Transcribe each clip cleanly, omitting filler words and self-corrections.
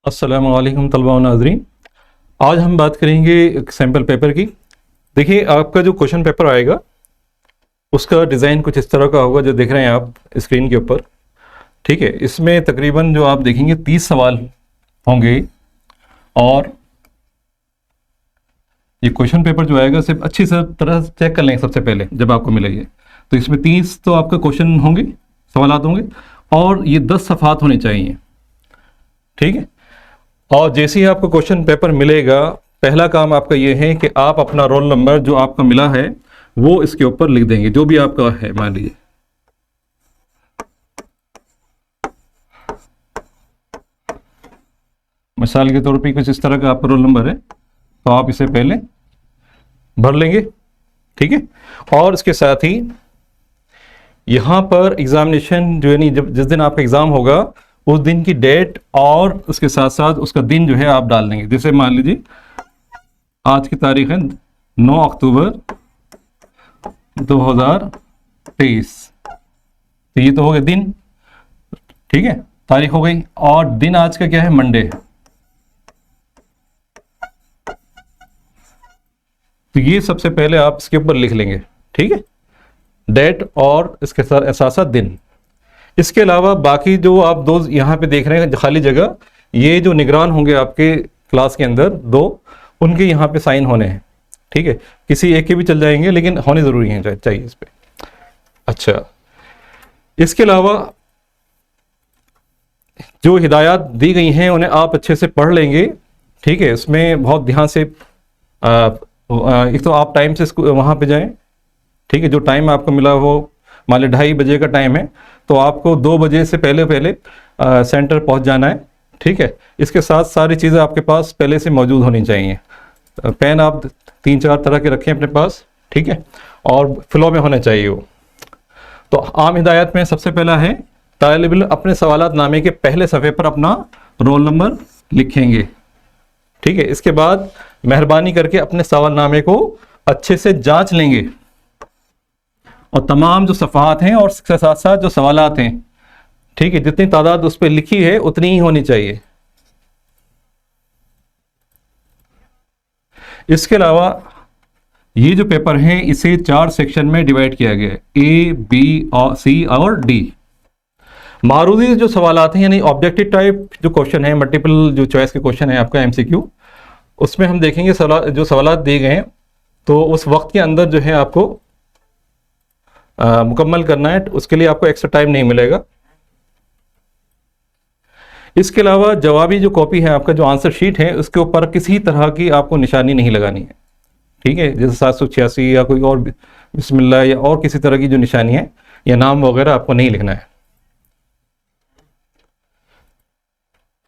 अस्सलामु अलैकुम तलबा व नाज़रीन। आज हम बात करेंगे एक सैम्पल पेपर की। देखिए, आपका जो क्वेश्चन पेपर आएगा उसका डिज़ाइन कुछ इस तरह का होगा जो देख रहे हैं आप स्क्रीन के ऊपर। ठीक है, इसमें तकरीबन जो आप देखेंगे 30 सवाल होंगे और ये क्वेश्चन पेपर जो आएगा सिर्फ अच्छी तरह से चेक कर लेंगे सबसे पहले जब आपको मिलेगी। तो इसमें 30 तो आपका क्वेश्चन होंगे, सवालात होंगे और ये 10 सफ़हात होने चाहिए। ठीक है, और जैसे ही आपको क्वेश्चन पेपर मिलेगा, पहला काम आपका ये है कि आप अपना रोल नंबर जो आपका मिला है वो इसके ऊपर लिख देंगे, जो भी आपका है। मान लीजिए मिसाल के तौर पे कुछ इस तरह का आपका रोल नंबर है, तो आप इसे पहले भर लेंगे। ठीक है, और इसके साथ ही यहाँ पर एग्जामिनेशन जो है नहीं, जब जिस दिन आपका एग्ज़ाम होगा उस दिन की डेट और उसके साथ साथ उसका दिन जो है आप डाल देंगे। जैसे मान लीजिए आज की तारीख है 9 अक्टूबर 2023, तो ये तो हो गया दिन। ठीक है, तारीख हो गई और दिन आज का क्या है, मंडे। तो ये सबसे पहले आप इसके ऊपर लिख लेंगे। ठीक है, डेट और इसके साथ साथ दिन। इसके अलावा बाकी जो आप दो यहाँ पे देख रहे हैं खाली जगह, ये जो निगरान होंगे आपके क्लास के अंदर दो, उनके यहाँ पे साइन होने हैं। ठीक है, किसी एक के भी चल जाएंगे लेकिन होने ज़रूरी हैं, चाहिए इस पे। अच्छा, इसके अलावा जो हिदायत दी गई हैं उन्हें आप अच्छे से पढ़ लेंगे। ठीक है, इसमें बहुत ध्यान से एक तो आप टाइम से वहाँ पे जाएं। ठीक है, जो टाइम आपको मिला वो मान लीजिए 2:30 बजे का टाइम है, तो आपको 2 बजे से पहले सेंटर पहुंच जाना है। ठीक है, इसके साथ सारी चीज़ें आपके पास पहले से मौजूद होनी चाहिए। पेन आप 3-4 तरह के रखें अपने पास। ठीक है, और फ्लो में होना चाहिए वो। तो आम हिदायत में सबसे पहला है तालिब इल्म अपने सवालात नामे के पहले सफ़े पर अपना रोल नंबर लिखेंगे। ठीक है, इसके बाद मेहरबानी करके अपने सवाल नामे को अच्छे से जांच लेंगे और तमाम जो सफ़हात हैं और इसके साथ साथ जो सवालात हैं, ठीक है, जितनी तादाद उस पर लिखी है उतनी ही होनी चाहिए। इसके अलावा ये जो पेपर है इसे 4 सेक्शन में डिवाइड किया गया है, A, B और C और D। मारूदी जो सवालात हैं यानी ऑब्जेक्टिव टाइप जो क्वेश्चन है, मल्टीपल जो चॉइस के क्वेश्चन है आपका MCQ, उसमें हम देखेंगे जो सवालात दिए गए हैं तो उस वक्त के अंदर जो है आपको मुकम्मल करना है। उसके लिए आपको एक्स्ट्रा टाइम नहीं मिलेगा। इसके अलावा जवाबी जो कॉपी है आपका, जो आंसर शीट है, उसके ऊपर किसी तरह की आपको निशानी नहीं लगानी है। ठीक है, जैसे 786 या कोई और बिस्मिल्लाह या और किसी तरह की जो निशानी है या नाम वगैरह आपको नहीं लिखना है।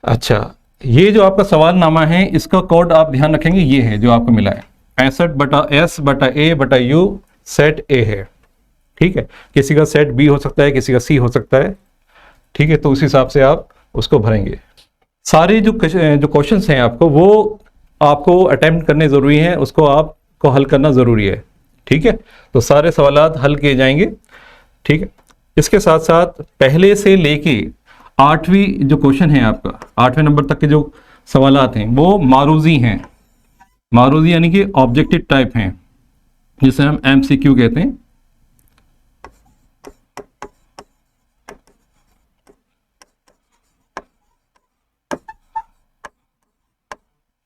अच्छा, ये जो आपका सवाल नामा है इसका कोड आप ध्यान रखेंगे, ये है जो आपको मिला है 65/S/A/U सेट A है। ठीक है, किसी का सेट B हो सकता है, किसी का C हो सकता है। ठीक है, तो उस हिसाब से आप उसको भरेंगे। सारे जो क्वेश्चंस हैं आपको वो आपको अटेम्प्ट करने ज़रूरी हैं, उसको आपको हल करना ज़रूरी है। ठीक है, तो सारे सवालात हल किए जाएंगे। ठीक है, इसके साथ साथ पहले से लेके 8वीं जो क्वेश्चन है आपका, 8वें नंबर तक के जो सवालात हैं वो मारूजी हैं। मारूजी यानी कि ऑब्जेक्टिव टाइप हैं, जिसे हम MCQ कहते हैं।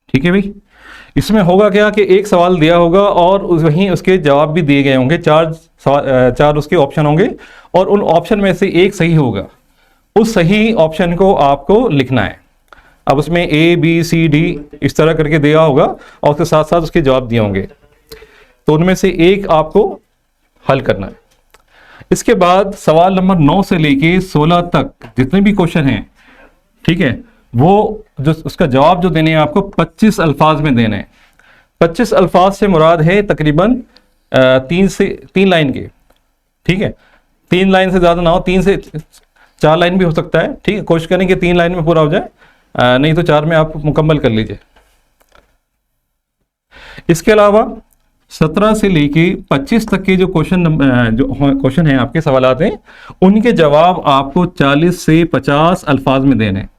ठीक है भाई, इसमें होगा क्या कि एक सवाल दिया होगा और वहीं उसके जवाब भी दिए गए होंगे। 4 उसके ऑप्शन होंगे और उन ऑप्शन में से एक सही होगा। उस सही ऑप्शन को आपको लिखना है। अब उसमें A, B, C, D इस तरह करके दिया होगा और उसके साथ साथ उसके जवाब दिए होंगे, तो उनमें से एक आपको हल करना है। इसके बाद सवाल नंबर 9 से लेके 16 तक जितने भी क्वेश्चन हैं, ठीक है, वो जो उसका जवाब जो देने हैं आपको 25 अल्फाज में देने हैं। 25 अल्फाज से मुराद है तकरीबन 3 लाइन के। ठीक है, 3 लाइन से ज़्यादा ना हो, 3 से 4 लाइन भी हो सकता है। ठीक है, कोशिश करें कि 3 लाइन में पूरा हो जाए, नहीं तो 4 में आप मुकम्मल कर लीजिए। इसके अलावा 17 से लेके 25 तक के जो क्वेश्चन हैं आपके सवालात हैं, उनके जवाब आपको 40 से 50 अल्फाज में देने हैं।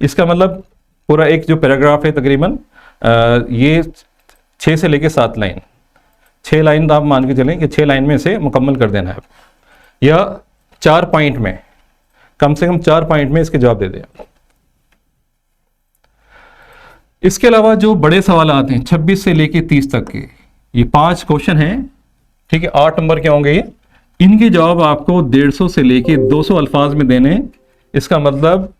इसका मतलब पूरा एक जो पैराग्राफ है तकरीबन ये 6 से लेके 7 लाइन, 6 लाइन आप मान के चलें कि 6 लाइन में से मुकम्मल कर देना है, या 4 पॉइंट में, कम से कम 4 पॉइंट में इसके जवाब दे दें। इसके अलावा जो बड़े सवाल आते हैं 26 से लेके 30 तक के, ये 5 क्वेश्चन हैं, ठीक है, 8 नंबर के होंगे ये। इनके जवाब आपको 150 से लेके 200 अल्फाज में देने हैं। इसका मतलब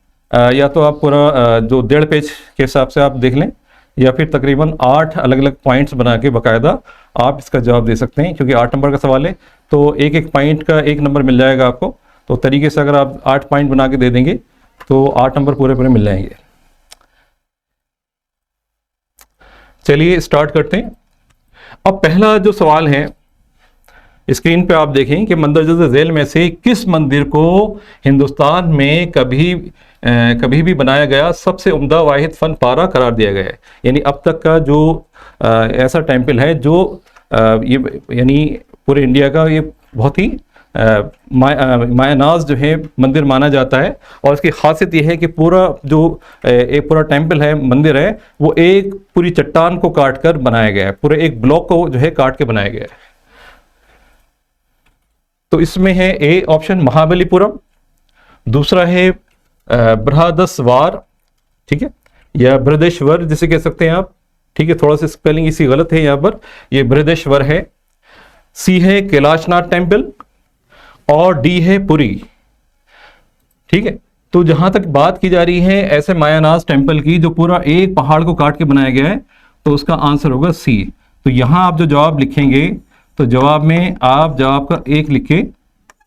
या तो आप पूरा जो 1.5 पेज के हिसाब से आप देख लें, या फिर तकरीबन 8 अलग अलग पॉइंट्स बना के बाकायदा आप इसका जवाब दे सकते हैं, क्योंकि 8 नंबर का सवाल है तो एक एक पॉइंट का 1 नंबर मिल जाएगा आपको। तो तरीके से अगर आप 8 पॉइंट बना के दे देंगे तो 8 नंबर पूरे पूरे मिल जाएंगे। चलिए स्टार्ट करते हैं। अब पहला जो सवाल है स्क्रीन पे आप देखें कि मंदरजा झैल में से किस मंदिर को हिंदुस्तान में कभी भी बनाया गया सबसे उम्दा वाहिद फन पारा करार दिया गया है। यानी अब तक का जो ऐसा टेम्पल है जो ये यानी पूरे इंडिया का ये बहुत ही मायानाज जो है मंदिर माना जाता है। और इसकी खासियत ये है कि पूरा जो एक पूरा टेम्पल है, मंदिर है, वो एक पूरी चट्टान को काट कर बनाया गया है, पूरे एक ब्लॉक को जो है काट के बनाया गया है। तो इसमें है ए ऑप्शन महाबलीपुरम, दूसरा है बृहदस्वार, ठीक है, या बृहदेश्वर जिसे कह सकते हैं आप, ठीक है, थोड़ा सा स्पेलिंग इसी गलत है यहाँ पर, ये बृहदेश्वर है। सी है कैलाशनाथ टेम्पल और डी है पुरी, ठीक है। तो जहां तक बात की जा रही है ऐसे मायानाज टेम्पल की जो पूरा एक पहाड़ को काट के बनाया गया है, तो उसका आंसर होगा सी। तो यहां आप जो जवाब लिखेंगे तो जवाब में आप जवाब का 1 लिखे,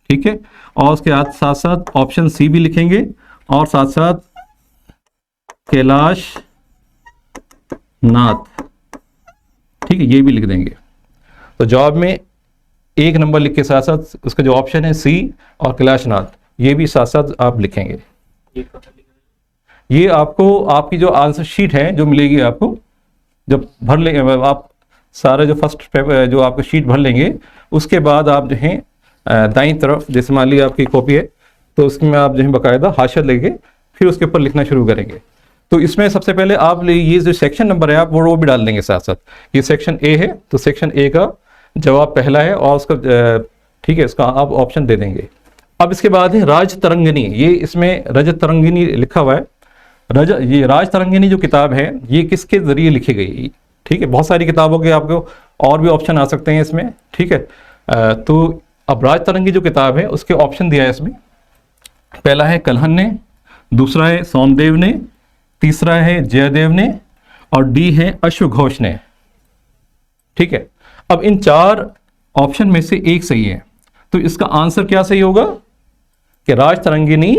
ठीक है, और उसके साथ साथ ऑप्शन सी भी लिखेंगे और साथ साथ कैलाश नाथ, ठीक है, ये भी लिख देंगे। तो जवाब में 1 नंबर लिख के साथ साथ उसका जो ऑप्शन है सी और कैलाशनाथ, ये भी साथ साथ आप लिखेंगे। ये आपको आपकी जो आंसर शीट है जो मिलेगी आपको जब भर लेंगे आप सारा जो फर्स्ट जो आपका शीट भर लेंगे, उसके बाद आप जो है दाईं तरफ, जैसे मान लीजिए आपकी कॉपी है तो उसमें आप जो है बाकायदा हाशिया लेके फिर उसके ऊपर लिखना शुरू करेंगे। तो इसमें सबसे पहले आप ये जो सेक्शन नंबर है आप वो भी डाल देंगे साथ साथ। ये सेक्शन ए है तो सेक्शन ए का जवाब पहला है और उसका ठीक है, इसका आप ऑप्शन दे देंगे। अब इसके बाद है राज तरंगिनी, ये इसमें रजत तरंगिनी लिखा हुआ है। ये राज तरंगिनी जो किताब है ये किसके जरिए लिखी गई, ठीक है, बहुत सारी किताबों के आपको और भी ऑप्शन आ सकते हैं इसमें, ठीक है। तो अब राज तरंगी जो किताब है उसके ऑप्शन दिया है इसमें, पहला है कल्हन ने, दूसरा है सोमदेव ने, तीसरा है जयदेव ने और डी है अश्वघोष ने, ठीक है। अब इन 4 ऑप्शन में से एक सही है, तो इसका आंसर क्या सही होगा कि राज तरंगिनी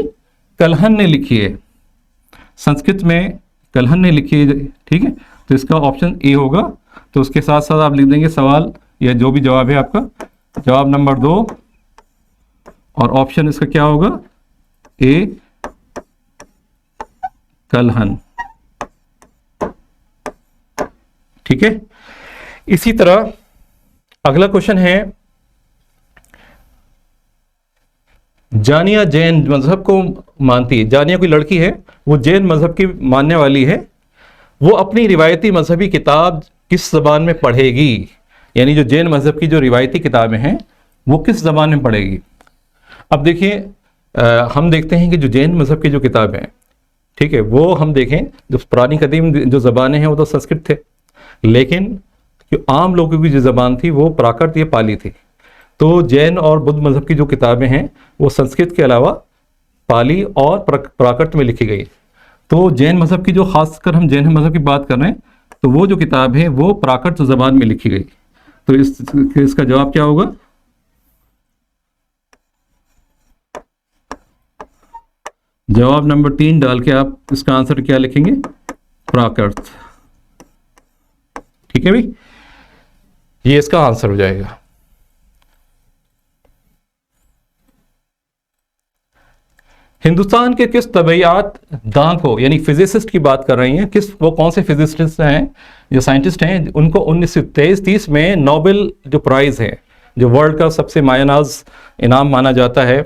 कल्हन ने लिखी है, संस्कृत में कल्हन ने लिखी है, ठीक है। तो इसका ऑप्शन ए होगा। तो उसके साथ साथ आप लिख देंगे सवाल या जो भी जवाब है आपका, जवाब नंबर 2 और ऑप्शन इसका क्या होगा ए कल्हन, ठीक है। इसी तरह अगला क्वेश्चन है, जानिया जैन मजहब को मानती है, जानिया कोई लड़की है, वो जैन मजहब की मानने वाली है, वो अपनी रिवायती मजहबी किताब किस ज़बान में पढ़ेगी, यानी जो जैन मजहब की जो रिवायती किताबें हैं वो किस ज़बान में पढ़ेगी। अब देखिए हम देखते हैं कि जो जैन मजहब की जो किताबें हैं, ठीक है, वो हम देखें जो पुरानी कदीम जो ज़बानें हैं वो तो संस्कृत थे, लेकिन जो आम लोगों की जो ज़बान थी वो प्राकृत या पाली थी। तो जैन और बुद्ध मजहब की जो किताबें हैं वो संस्कृत के अलावा पाली और प्राकृत में लिखी गई। तो जैन मजहब की जो खासकर हम जैन मजहब की बात कर रहे हैं तो वो जो किताब है वो प्राकृत ज़बान में लिखी गई। तो इसका जवाब क्या होगा, जवाब नंबर 3 डाल के आप इसका आंसर क्या लिखेंगे, प्राकृत, ठीक है भाई, ये इसका आंसर हो जाएगा। हिंदुस्तान के किस तबैयात दां को, यानी फिजिसिस्ट की बात कर रही हैं, वो कौन से फिजिसिस्ट हैं जो साइंटिस्ट हैं, उनको 1930 में नोबेल जो प्राइज़ है, जो वर्ल्ड का सबसे मायनाज इनाम माना जाता है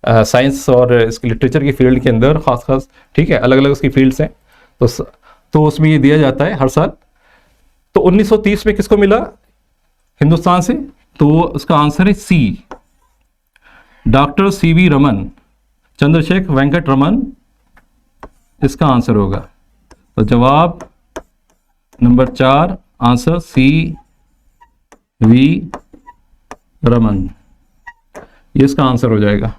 साइंस और इसकी लिटरेचर की फील्ड के अंदर खास, ठीक है, अलग अलग उसकी फील्ड्स हैं, तो तो उसमें ये दिया जाता है हर साल। तो 1930 में किसको मिला हिंदुस्तान से? तो उसका आंसर है C, doctor C V Raman, Chandrashekhar Venkata Raman इसका आंसर होगा। तो जवाब number 4, answer C V Raman, ये इसका आंसर हो जाएगा।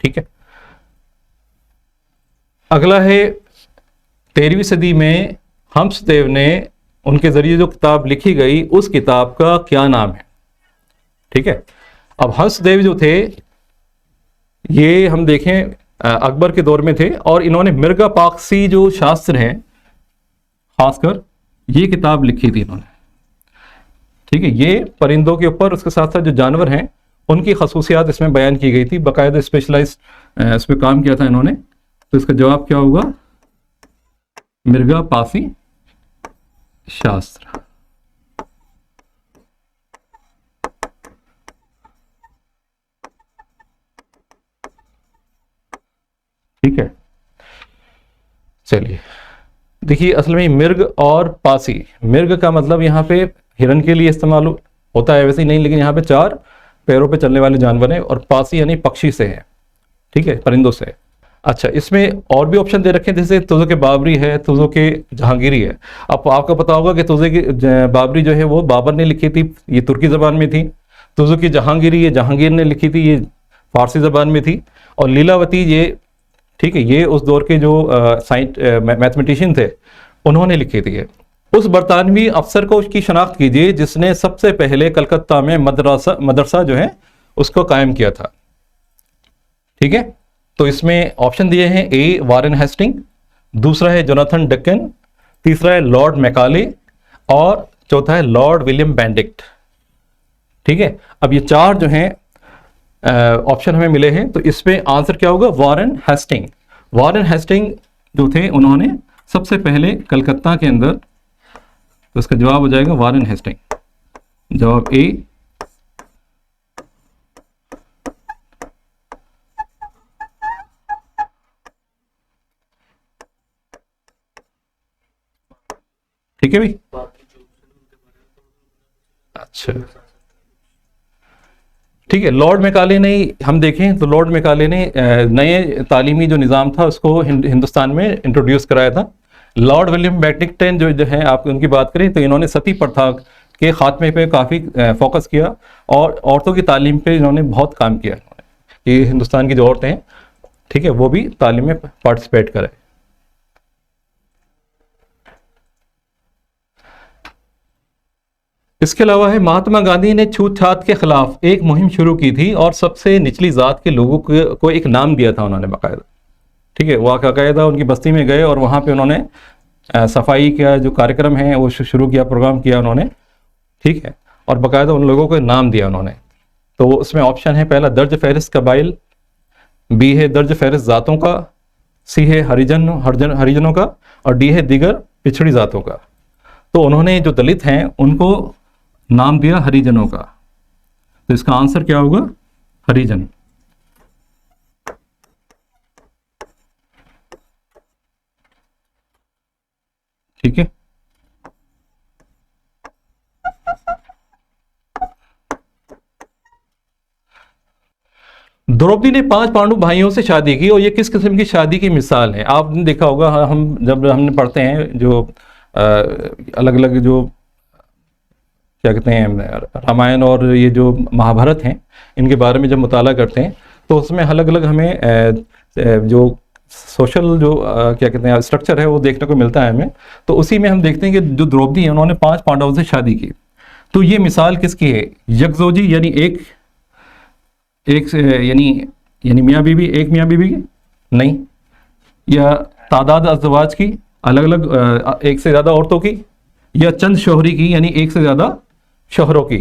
ठीक है, अगला है 13वीं सदी में हंसदेव ने उनके जरिए जो किताब लिखी गई उस किताब का क्या नाम है? ठीक है, अब हंसदेव जो थे ये हम देखें अकबर के दौर में थे और इन्होंने मिर्गा पाकसी जो शास्त्र है खासकर ये किताब लिखी थी इन्होंने। ठीक है, ये परिंदों के ऊपर उसके साथ साथ जो जानवर हैं उनकी खसूसियात इसमें बयान की गई थी, बाकायदा स्पेशलाइज इस पर काम किया था इन्होंने। तो इसका जवाब क्या होगा? मिर्गा पासी शास्त्र। ठीक है, चलिए देखिए, असल में मिर्ग और पासी, मिर्ग का मतलब यहाँ पे हिरन के लिए इस्तेमाल होता है, वैसे ही नहीं, लेकिन यहाँ पे 4 पैरों पे चलने वाले जानवर हैं, और पासी यानी पक्षी से है। ठीक है, परिंदों से। अच्छा, इसमें और भी ऑप्शन दे रखे हैं, जैसे तुज़ो के बाबरी है, तुज़ो के जहांगीरी है। अब आपको पता होगा कि तुज़ो की बाबरी जो है वो बाबर ने लिखी थी, ये तुर्की ज़बान में थी। तुज़ो की जहांगीरी ये जहांगीर ने लिखी थी, ये फारसी ज़बान में थी। और लीलावती ये, ठीक है, ये उस दौर के जो मैथमेटिशियन थे उन्होंने लिखी थी। उस बरतानवी अफसर को उसकी शनाख्त कीजिए जिसने सबसे पहले कलकत्ता में मदरसा जो है उसको कायम किया था। ठीक है, तो इसमें ऑप्शन दिए हैं, ए वारेन हेस्टिंग, दूसरा है जोनाथन डक्कन, तीसरा है लॉर्ड मैकाले और चौथा है लॉर्ड विलियम बेंडिक्ट। ठीक है, अब ये 4 जो हैं ऑप्शन हमें मिले हैं, तो इसमें आंसर क्या होगा? Warren Hasting. वारेन हेस्टिंग जो थे उन्होंने सबसे पहले कलकत्ता के अंदर, तो इसका जवाब हो जाएगा वारेन हेस्टिंग, जवाब ए। ठीक है भाई, अच्छा ठीक है। लॉर्ड मैकाले ने, हम देखें तो लॉर्ड मैकाले ने नए तालीमी जो निज़ाम था उसको हिंदुस्तान में इंट्रोड्यूस कराया था। लॉर्ड विलियम बेंटिक्टन जो है, आप उनकी बात करें तो इन्होंने सती प्रथा के खात्मे पे काफ़ी फोकस किया और औरतों की तालीम पे इन्होंने बहुत काम किया कि हिंदुस्तान की जो औरतें हैं, ठीक है, वो भी तालीम में पार्टिसिपेट करें। इसके अलावा है, महात्मा गांधी ने छूत छात के खिलाफ एक मुहिम शुरू की थी और सबसे निचली जात के लोगों को एक नाम दिया था उन्होंने बाकायदा। ठीक है, वह बाकायदा उनकी बस्ती में गए और वहाँ पे उन्होंने सफाई का जो कार्यक्रम है वो शुरू किया, प्रोग्राम किया उन्होंने। ठीक है, और बाकायदा उन लोगों को नाम दिया उन्होंने। तो उसमें ऑप्शन है, पहला दर्ज फहरिस्त कबाइल, बी है दर्ज फहरिस्त जातों का, सी है हरिजनों का, और डी है दीगर पिछड़ी जातों का। तो उन्होंने जो दलित हैं उनको नाम दिया हरिजनों का। तो इसका आंसर क्या होगा? हरिजन। ठीक है, द्रौपदी ने 5 पांडु भाइयों से शादी की और ये किस किस्म की शादी की मिसाल है? आपने देखा होगा, हम जब हमने पढ़ते हैं जो अलग अलग जो क्या कहते हैं रामायण और ये जो महाभारत हैं, इनके बारे में जब मुताला करते हैं तो उसमें अलग अलग हमें जो सोशल जो क्या कहते हैं स्ट्रक्चर है वो देखने को मिलता है हमें। तो उसी में हम देखते हैं कि जो द्रौपदी है उन्होंने 5 पांडवों से शादी की। तो ये मिसाल किसकी है? यकजोजी यानी एक यानी मियाँ बीवी, एक मियाँ बीवी की नहीं, या तादाद अज़वाज की, अलग अलग एक से ज़्यादा औरतों की, या चंद शोहरी की यानी एक से ज़्यादा शोहरों की।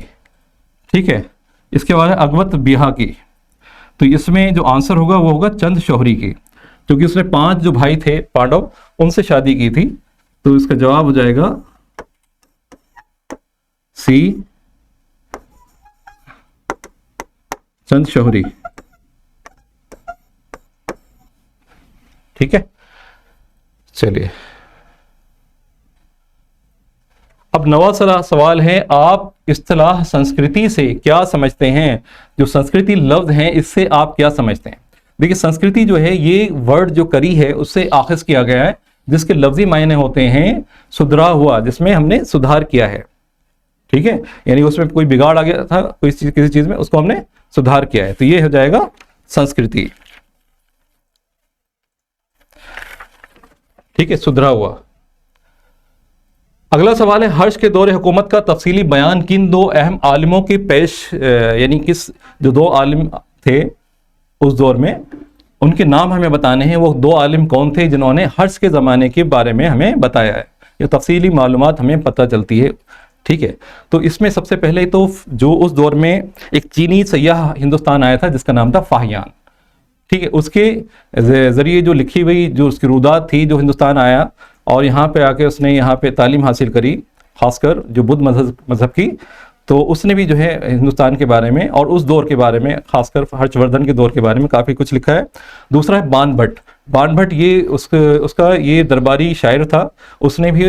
ठीक है, इसके बाद अगवत बिहा की। तो इसमें जो आंसर होगा वो होगा चंद शोहरी की, क्योंकि उसने 5 जो भाई थे पांडव उनसे शादी की थी। तो इसका जवाब हो जाएगा सी, चंद शोहरी। ठीक है, चलिए अब नवा सवाल है, आप इस्तिलाह संस्कृति से क्या समझते हैं? जो संस्कृति लफ्ज़ हैं इससे आप क्या समझते हैं? देखिए, संस्कृति जो है ये वर्ड जो करी है उससे आखिज किया गया है, जिसके लफ्जी मायने होते हैं सुधरा हुआ, जिसमें हमने सुधार किया है। ठीक है, यानी उसमें कोई बिगाड़ आ गया था किसी चीज में, उसको हमने सुधार किया है, तो ये हो जाएगा संस्कृति। ठीक है, सुधरा हुआ। अगला सवाल है, हर्ष के दौरे हुकूमत का तफसीली बयान किन दो अहम आलिमों के पेश, यानी किस जो दो आलिम थे उस दौर में, उनके नाम हमें बताने हैं। वो दो आलिम कौन थे जिन्होंने हर्ष के ज़माने के बारे में हमें बताया है? ये तफसीली मालूमात हमें पता चलती है। ठीक है, तो इसमें सबसे पहले तो जो उस दौर में एक चीनी सयाह हिंदुस्तान आया था जिसका नाम था फाहियान। ठीक है, उसके ज़रिए जो लिखी हुई जो उसकी रुदात थी, जो हिंदुस्तान आया और यहाँ पे आके उसने यहाँ पे तालीम हासिल करी, खासकर जो बुद्ध मजहब की, तो उसने भी जो है हिंदुस्तान के बारे में और उस दौर के बारे में, खासकर हर्षवर्धन के दौर के बारे में काफ़ी कुछ लिखा है। दूसरा है बाणभट्ट। बाणभट्ट ये उसका ये दरबारी शायर था, उसने भी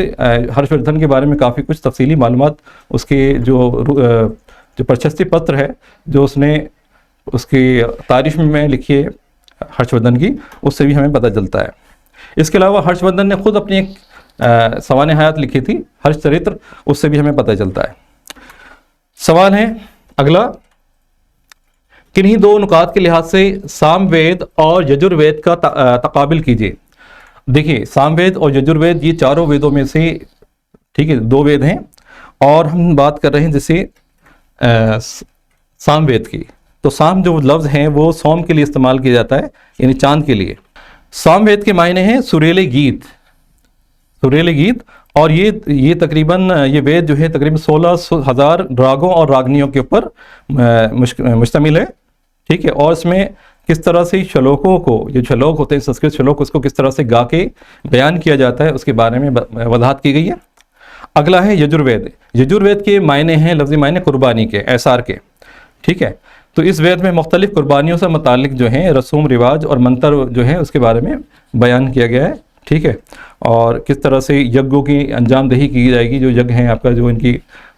हर्षवर्धन के बारे में काफ़ी कुछ तफसीली मालूमात, उसके जो प्रशस्ति पत्र है जो उसने उसकी तारीफ में लिखी है हर्षवर्धन की, उससे भी हमें पता चलता है। इसके अलावा हर्षवर्धन ने खुद अपनी एक सवाने हयात लिखी थी, हर्ष चरित्र, उससे भी हमें पता चलता है। सवाल है अगला, किन्हीं दो नुकात के लिहाज से सामवेद और यजुर्वेद का तकाबिल कीजिए। देखिए, सामवेद और यजुर्वेद ये चारों वेदों में से, ठीक है, दो वेद हैं और हम बात कर रहे हैं जैसे सामवेद की। तो साम जो लफ्ज़ हैं वो सोम के लिए इस्तेमाल किया जाता है, यानी चांद के लिए। सामवेद के मायने हैं सुरीले गीत, सुरीले गीत, और ये तकरीबन ये वेद जो है तकरीबन 16,000 रागों और रागनियों के ऊपर मुश्तमिल है। ठीक है, और इसमें किस तरह से श्लोकों को, जो श्लोक होते हैं संस्कृत श्लोक, उसको किस तरह से गा के बयान किया जाता है उसके बारे में वजाहत की गई है। अगला है यजुर्वेद। यजुर्वेद के मायने हैं, लफ्ज़ी मायने कुर्बानी के, एसार के। ठीक है, तो इस वेद में मुख्तलिफ कुर्बानियों से मुतालिक जो हैं रसूम रिवाज और मंत्र जो है उसके बारे में बयान किया गया है। ठीक है, और किस तरह से यज्ञों की अंजामदही की जाएगी। जो यज्ञ हैं आपका, जो इनकी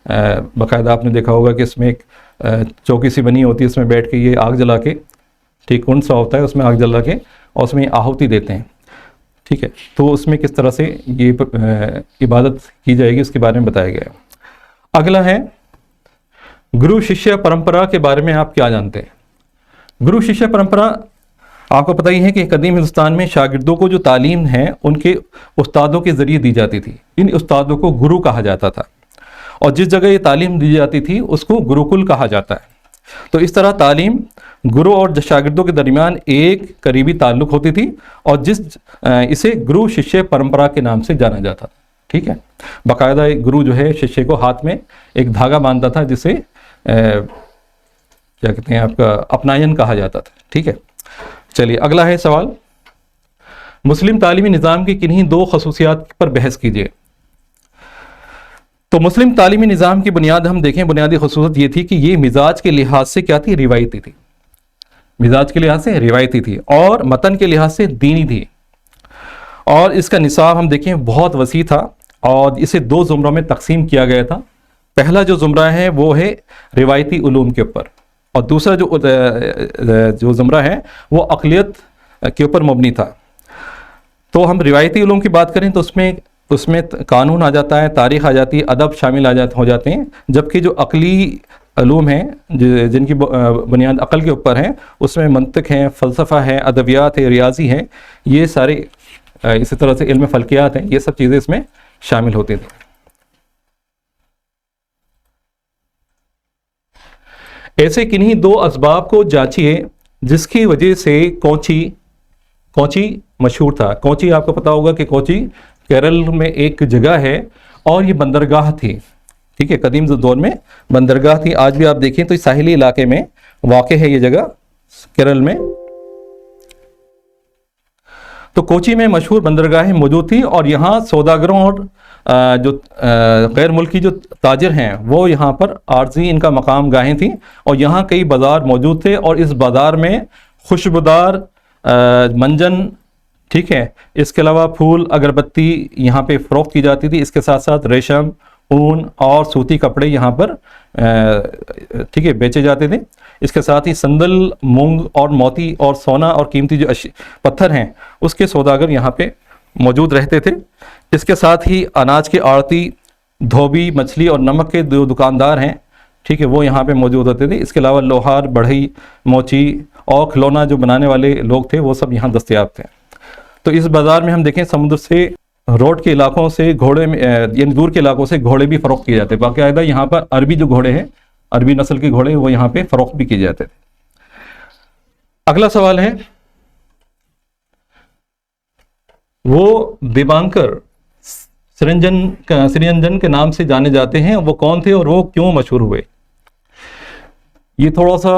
बाकायदा आपने देखा होगा कि इसमें एक चौकी सी बनी होती है, उसमें बैठ के ये आग जला के, ठीक, कुंड सा होता है, उसमें आग जला के और उसमें आहुति देते हैं। ठीक है, तो उसमें किस तरह से ये इबादत की जाएगी उसके बारे में बताया गया है। अगला है, गुरु शिष्य परंपरा के बारे में आप क्या जानते हैं? गुरु शिष्य परंपरा आपको पता ही है कि कदीम हिंदुस्तान में शागिर्दों को जो तालीम है उनके उस्तादों के ज़रिए दी जाती थी। इन उस्तादों को गुरु कहा जाता था और जिस जगह ये तालीम दी जाती थी उसको गुरुकुल कहा जाता है। तो इस तरह तालीम गुरु और शागिर्दों के दरमियान एक करीबी ताल्लुक़ होती थी और इसे गुरु शिष्य परंपरा के नाम से जाना जाता था। ठीक है, बाकायदा एक गुरु जो है शिष्य को हाथ में एक धागा बांधता था जिसे क्या कहते हैं आपका अपनायन कहा जाता था। ठीक है, चलिए अगला है सवाल, मुस्लिम तालीमी निज़ाम की किन्हीं दो खसूसियात पर बहस कीजिए। तो मुस्लिम तालीमी निज़ाम की बुनियाद हम देखें, बुनियादी खसूसियत ये थी कि ये मिजाज के लिहाज से क्या थी? रिवायती थी। मिजाज के लिहाज से रिवायती थी और मतन के लिहाज से दीनी थी। और इसका निसाब हम देखें बहुत वसी था और इसे दो ज़ुमरों में तकसीम किया गया था। पहला जो ज़ुमरा है वो है रिवायती उलूम के ऊपर और दूसरा जो ज़ुमरा है वो अक़लियत के ऊपर मबनी था। तो हम रिवायती उलूम की बात करें तो उसमें कानून आ जाता है, तारीख़ आ जाती है, अदब शामिल हो जाते हैं, जबकि जो अक़ली उलूम हैं जिनकी बुनियाद अक़ल के ऊपर है उसमें मंतिक है, फ़लसफ़ा है, अदबियात है, रियाजी है, ये सारे इसी तरह से इल्म फ़ल्कियात हैं, ये सब चीज़ें इसमें शामिल होती थी। ऐसे किन्हीं दो असबाब को जांचिए जिसकी वजह से कोची मशहूर था। कोची आपको पता होगा कि कोची केरल में एक जगह है और ये बंदरगाह थी। ठीक है, कदीम दौर में बंदरगाह थी। आज भी आप देखें तो साहिली इलाके में वाक़ है ये जगह केरल में। तो कोची में मशहूर बंदरगाहें मौजूद थी और यहाँ सौदागरों और जो गैर मुल्की जो ताजिर हैं वो यहाँ पर आर्जी इनका मकाम गाहें थी और यहाँ कई बाज़ार मौजूद थे और इस बाज़ार में खुशबूदार मंजन, ठीक है, इसके अलावा फूल, अगरबत्ती यहाँ पे फ़रोख्त की जाती थी। इसके साथ साथ रेशम, ऊन और सूती कपड़े यहाँ पर ठीक है बेचे जाते थे। इसके साथ ही संदल, मूंग और मोती और सोना और कीमती जो पत्थर हैं उसके सौदागर यहाँ पे मौजूद रहते थे। इसके साथ ही अनाज के आड़ती, धोबी, मछली और नमक के जो दुकानदार हैं ठीक है वो यहाँ पे मौजूद होते थे। इसके अलावा लोहार, बढ़ई, मोची और खिलौना जो बनाने वाले लोग थे वो सब यहाँ दस्तयाब थे। तो इस बाज़ार में हम देखें समुद्र से, रोड के इलाकों से घोड़े में यानी दूर के इलाकों से घोड़े भी फ़रोख्त किए जाते हैं। बाकायदा यहाँ पर अरबी जो घोड़े हैं, अरबी नस्ल के घोड़े वो यहाँ पे फ़रोख्त भी किए जाते थे। अगला सवाल है, वो दीपांकर श्रीरंजन के नाम से जाने जाते हैं, वो कौन थे और वो क्यों मशहूर हुए? ये थोड़ा सा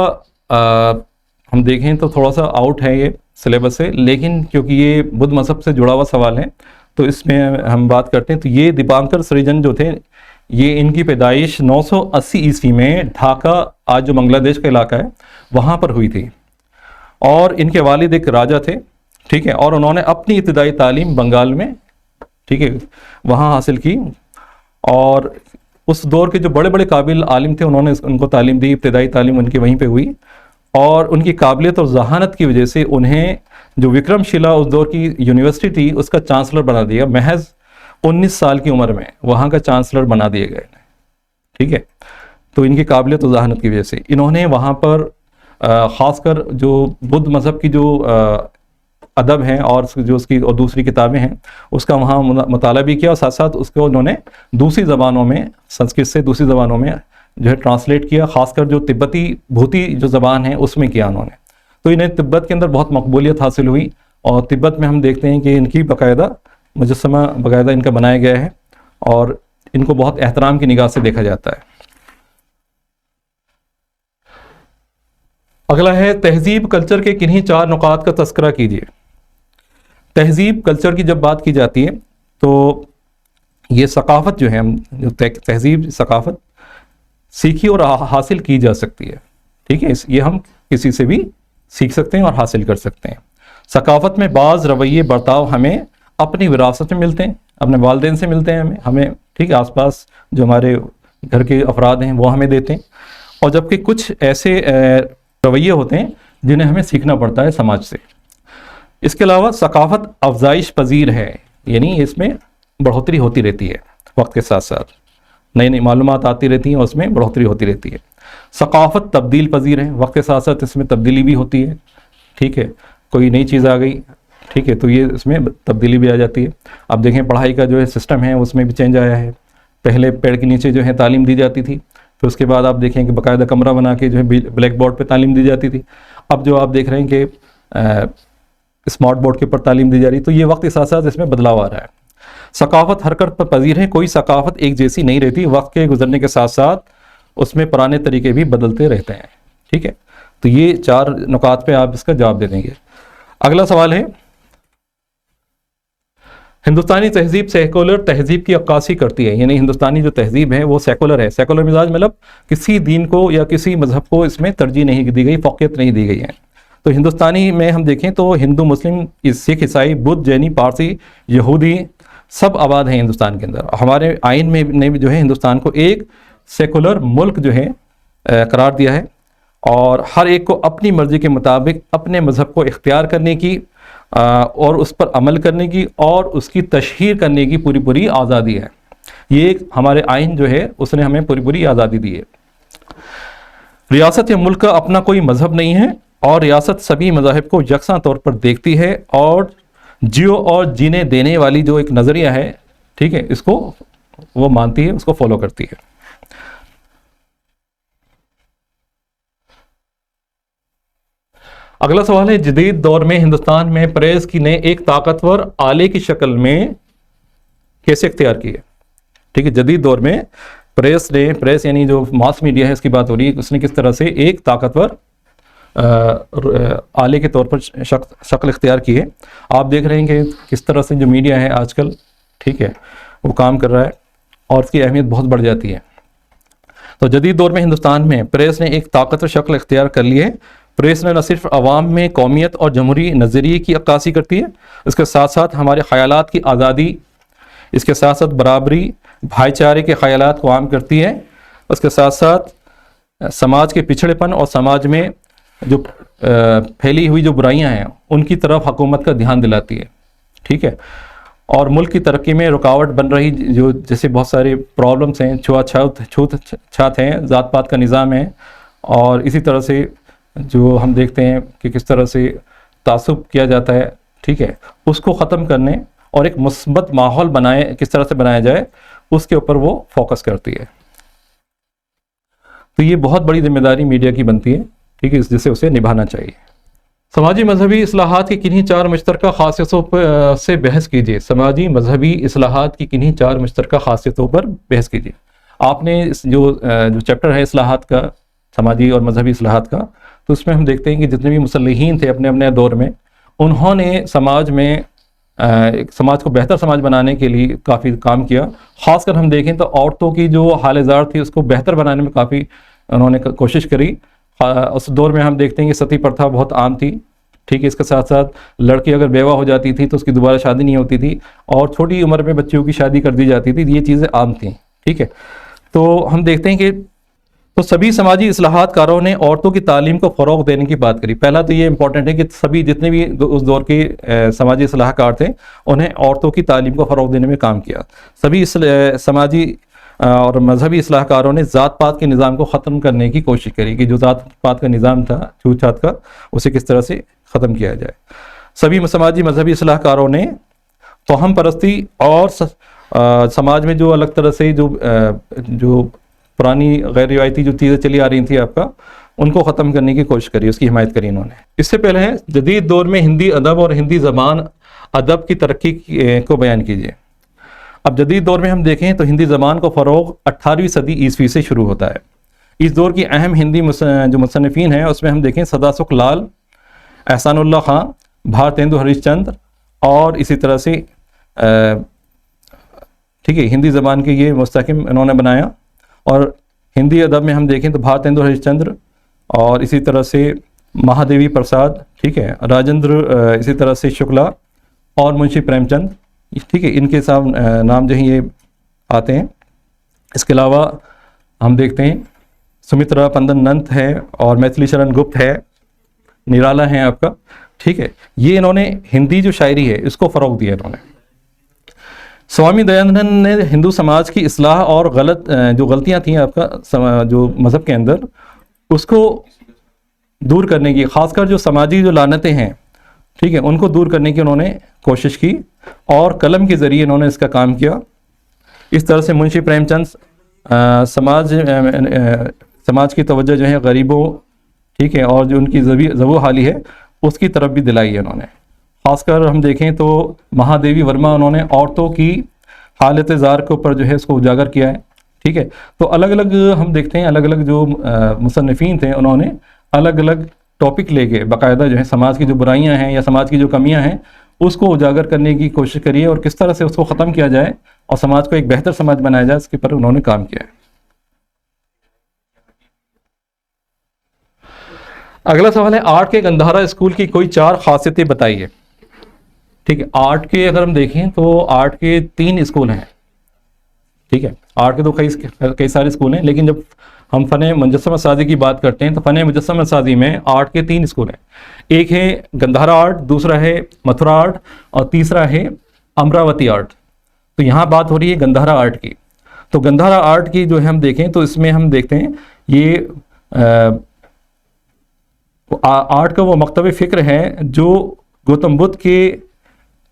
हम देखें तो थोड़ा सा आउट है ये सिलेबस से, लेकिन क्योंकि ये बुद्ध मज़हब से जुड़ा हुआ सवाल है तो इसमें हम बात करते हैं। तो ये दीपांकर श्रीरंजन जो थे, ये इनकी पैदाइश 980 ईस्वी में ढाका, आज जो बांग्लादेश का इलाका है, वहाँ पर हुई थी। और इनके वालिद एक राजा थे ठीक है, और उन्होंने अपनी इब्तिदाई तालीम बंगाल में ठीक है वहाँ हासिल की। और उस दौर के जो बड़े बड़े काबिल आलिम थे उन्होंने उनको तालीम दी, इब्तिदाई तालीम उनकी वहीं पे हुई। और उनकी काबिलियत और जहानत की वजह से उन्हें जो विक्रमशिला उस दौर की यूनिवर्सिटी थी उसका चांसलर बना दिया। महज 19 साल की उम्र में वहाँ का चांसलर बना दिए गए ठीक है। तो इनकी काबिलियत और जहानत की वजह से इन्होंने वहाँ पर ख़ासकर जो बुद्ध मज़हब की जो अदब हैं और जो उसकी और दूसरी किताबें हैं उसका वहाँ मुताला भी किया, और साथ साथ उसको उन्होंने दूसरी ज़बानों में, संस्कृत से दूसरी ज़बानों में जो है ट्रांसलेट किया। ख़ासकर जो तिब्बती भूती जो ज़बान है उसमें किया उन्होंने। तो इन्हें तिब्बत के अंदर बहुत मकबूलियत हासिल हुई, और तिब्बत में हम देखते हैं कि इनकी बाकायदा मुजस्समा बाकायदा इनका बनाया गया है और इनको बहुत एहतराम की निगाह से देखा जाता है। अगला है, तहजीब कल्चर के किन्हीं 4 नुकात का तस्करा कीजिए। तहजीब कल्चर की जब बात की जाती है तो ये सकाफ़त जो है, हम जो तहजीब सकाफ़त सीखी और हासिल की जा सकती है ठीक है। ये हम किसी से भी सीख सकते हैं और हासिल कर सकते हैं। सकाफ़त में बाज़ रवैये, बर्ताव हमें अपनी विरासत में मिलते हैं, अपने वालिदैन से मिलते हैं हमें ठीक है, आसपास जो हमारे घर के अफराद हैं वो हमें देते हैं। और जबकि कुछ ऐसे रवैये होते हैं जिन्हें हमें सीखना पड़ता है समाज से। इसके अलावा सकाफ़त अफजाइश पजीर है, यानी इसमें बढ़ोतरी होती रहती है, वक्त के साथ साथ नई नई मालूमात आती रहती हैं और उसमें बढ़ोतरी होती रहती है। सकाफ़त तब्दील पजीर है, वक्त के साथ साथ इसमें तब्दीली भी होती है ठीक है। कोई नई चीज़ आ गई ठीक है तो ये इसमें तब्दीली भी आ जाती है। अब देखें पढ़ाई का जो है सिस्टम है उसमें भी चेंज आया है। पहले पेड़ के नीचे जो है तालीम दी जाती थी, फिर उसके बाद आप देखें कि बाकायदा कमरा बना के जो है ब्लैक बोर्ड पर तालीम दी जाती थी। अब जो आप देख रहे हैं कि स्मार्ट बोर्ड के ऊपर तालीम दी जा रही, तो ये वक्त के साथ साथ इसमें बदलाव आ रहा है। सकाफ़त हरकत पर पजीर है, कोई सकाफ़त एक जैसी नहीं रहती, वक्त के गुजरने के साथ साथ उसमें पुराने तरीके भी बदलते रहते हैं ठीक है। तो ये 4 नुकात पे आप इसका जवाब दे देंगे। अगला सवाल है, हिंदुस्तानी तहजीब सेकुलर तहजीब की अक्कासी करती है, यानी हिंदुस्तानी जो तहजीब है वो सेकुलर है। सेकुलर मिजाज मतलब किसी दीन को या किसी मजहब को इसमें तरजीह नहीं दी गई, फ़ौक़ियत नहीं दी गई है। तो हिंदुस्तानी में हम देखें तो हिंदू, मुस्लिम, सिख, ईसाई, बुद्ध, जैनी, पारसी, यहूदी सब आबाद हैं हिंदुस्तान के अंदर। हमारे आइन में ने जो है हिंदुस्तान को एक सेकुलर मुल्क जो है करार दिया है, और हर एक को अपनी मर्ज़ी के मुताबिक अपने मज़हब को इख्तियार करने की और उस पर अमल करने की और उसकी तशहीर करने की पूरी पूरी आज़ादी है। ये हमारे आइन जो है उसने हमें पूरी पूरी आज़ादी दी है। रियासत या मुल्क का अपना कोई मज़हब नहीं है, और रियासत सभी मज़ाहिब को यकसा तौर पर देखती है, और जियो और जीने देने वाली जो एक नज़रिया है ठीक है इसको वो मानती है, उसको फॉलो करती है। अगला सवाल है, जदीद दौर में हिंदुस्तान में प्रेस की ने एक ताकतवर आले की शक्ल में कैसे इख्तियार की है ठीक है। जदीद दौर में प्रेस यानी जो मास मीडिया है इसकी बात हो रही है, उसने किस तरह से एक ताकतवर आले के तौर पर शक्ल इख्तियार की है। आप देख रहे हैं कि किस तरह से जो मीडिया है आजकल ठीक है वो काम कर रहा है और उसकी अहमियत बहुत बढ़ जाती है। तो जदीद दौर में हिंदुस्तान में प्रेस ने एक ताकतवर शक्ल इख्तियार कर ली है। प्रेस ने न सिर्फ अवाम में कौमियत और जमहूरी नज़रिए की अक्कासी करती है, इसके साथ साथ हमारे ख़यालात की आज़ादी, इसके साथ साथ बराबरी, भाईचारे के ख्यालात को आम करती है। उसके साथ साथ समाज के पिछड़ेपन और समाज में जो फैली हुई जो बुराइयां हैं उनकी तरफ हुकूमत का ध्यान दिलाती है। ठीक है, और मुल्क की तरक्की में रुकावट बन रही जो जैसे बहुत सारे प्रॉब्लम्स हैं, छूत हैं, ज़ात पात का निज़ाम है, और इसी तरह से जो हम देखते हैं कि किस तरह से तासुब किया जाता है, ठीक है, उसको ख़त्म करने और एक मुस्बत माहौल किस तरह से बनाया जाए, उसके ऊपर वो फोकस करती है। तो ये बहुत बड़ी जिम्मेदारी मीडिया की बनती है, ठीक है, जिसे उसे निभाना चाहिए। समाजी मजहबी इस्लाहात की किन्हीं 4 मुश्तरका खासियतों पर से बहस कीजिए। समाजी मजहबी इस्लाहात की किन्हीं 4 मुश्तरका खासियतों पर बहस कीजिए। आपने जो चैप्टर है इस्लाहात का, समाजी और मजहबी इस्लाहात का, तो उसमें हम देखते हैं कि जितने भी मुसल्लिहीन थे अपने अपने दौर में, उन्होंने समाज में एक समाज को बेहतर समाज बनाने के लिए काफ़ी काम किया। ख़ासकर हम देखें तो औरतों की जो हाल-ए-ज़ार थी उसको बेहतर बनाने में काफ़ी उन्होंने कोशिश करी। उस दौर में हम देखते हैं कि सती प्रथा बहुत आम थी। ठीक है, इसके साथ साथ लड़की अगर बेवा हो जाती थी तो उसकी दोबारा शादी नहीं होती थी, और छोटी उम्र में बच्चियों की शादी कर दी जाती थी। ये चीज़ें आम थी। ठीक है, तो हम देखते हैं कि तो सभी समाजी इस्लाहातकारों ने औरतों की तालीम को फ़रोग़ देने की बात करी। पहला तो ये इंपॉर्टेंट है कि सभी जितने भी उस दौर के समाजी इस्लाहकार थे, उन्हें औरतों की तालीम को फ़रोग़ देने में काम किया। सभी समाजी और मजहबी इस्लाहकारों ने ज़ात पात के निज़ाम को ख़त्म करने की कोशिश करी कि जो ज़ात पात का निज़ाम था छूत छात का, उसे किस तरह से ख़त्म किया जाए। सभी समाजी मजहबी इस्लाहकारों ने तोहम परस्ती और समाज में जो अलग तरह से जो पुरानी गैर रिवायती जो चीज़ें चली आ रही थी आपका, उनको ख़त्म करने की कोशिश करी, उसकी हिमायत करी इन्होंने। इससे पहले है जदीद दौर में हिंदी अदब और हिंदी ज़बान अदब की तरक्की को बयान कीजिए। अब जदीद दौर में हम देखें तो हिंदी ज़बान को फ़रोग़ 18वीं सदी ईस्वी से शुरू होता है। इस दौर की अहम हिंदी जो मुसन्निफ़ीन हैं उसमें हम देखें सदासुख लाल, एहसानुल्लाह खां, भारतेंदु हरिश्चंद्र, और इसी तरह से ठीक है, हिंदी ज़बान के ये मुस्तहकिम इन्होंने बनाया। और हिंदी अदब में हम देखें तो भारतेंदु हरिश्चंद्र, और इसी तरह से महादेवी प्रसाद, ठीक है, राजेंद्र, इसी तरह से शुक्ला और मुंशी प्रेमचंद, ठीक है, इनके सब नाम जो हैं ये आते हैं। इसके अलावा हम देखते हैं सुमित्रा पंदन नंत है, और मैथिली शरण गुप्त है, निराला है आपका। ठीक है, ये इन्होंने हिंदी जो शायरी है इसको फ़रोग़ दिया इन्होंने। स्वामी दयानंद ने हिंदू समाज की इस्लाह और जो गलतियां थी आपका जो मज़हब के अंदर, उसको दूर करने की, ख़ासकर जो समाजी जो लानतें हैं, ठीक है, उनको दूर करने की उन्होंने कोशिश की, और कलम के ज़रिए इन्होंने इसका काम किया। इस तरह से मुंशी प्रेमचंद समाज की तवज्जो जो है गरीबों, ठीक है, और जो उनकी ज़बो हाली है उसकी तरफ भी दिलाई है उन्होंने। ख़ासकर हम देखें तो महादेवी वर्मा, उन्होंने औरतों की हालत ज़ार के ऊपर जो है उसको उजागर किया है। ठीक है, तो अलग अलग हम देखते हैं अलग अलग जो मुसन्निफ़ीन थे उन्होंने अलग अलग टॉपिक लेके बाकायदा जो है समाज की जो बुराइयां हैं या समाज की जो कमियां हैं उसको उजागर करने की कोशिश करी है, और किस तरह से उसको ख़त्म किया जाए और समाज को एक बेहतर समाज बनाया जाए, इसके ऊपर उन्होंने काम किया है। अगला सवाल है, आर्ट के गंधारा स्कूल की कोई 4 खासियतें बताइए। ठीक है, आर्ट के अगर हम देखें तो आर्ट के 3 स्कूल हैं। ठीक है, आर्ट के तो कई सारे स्कूल हैं, लेकिन जब हम फ़न मुजस्समा साजी की बात करते हैं तो फ़न मुजस्समा साजी में आर्ट के 3 स्कूल हैं। एक है गंधारा आर्ट, दूसरा है मथुरा आर्ट, और तीसरा है अमरावती आर्ट। तो यहाँ बात हो रही है गंधारा आर्ट की। तो गंधारा आर्ट की जो है हम देखें तो इसमें हम देखते हैं ये आर्ट का वो मकतब फ़िक्र है जो गौतम बुद्ध के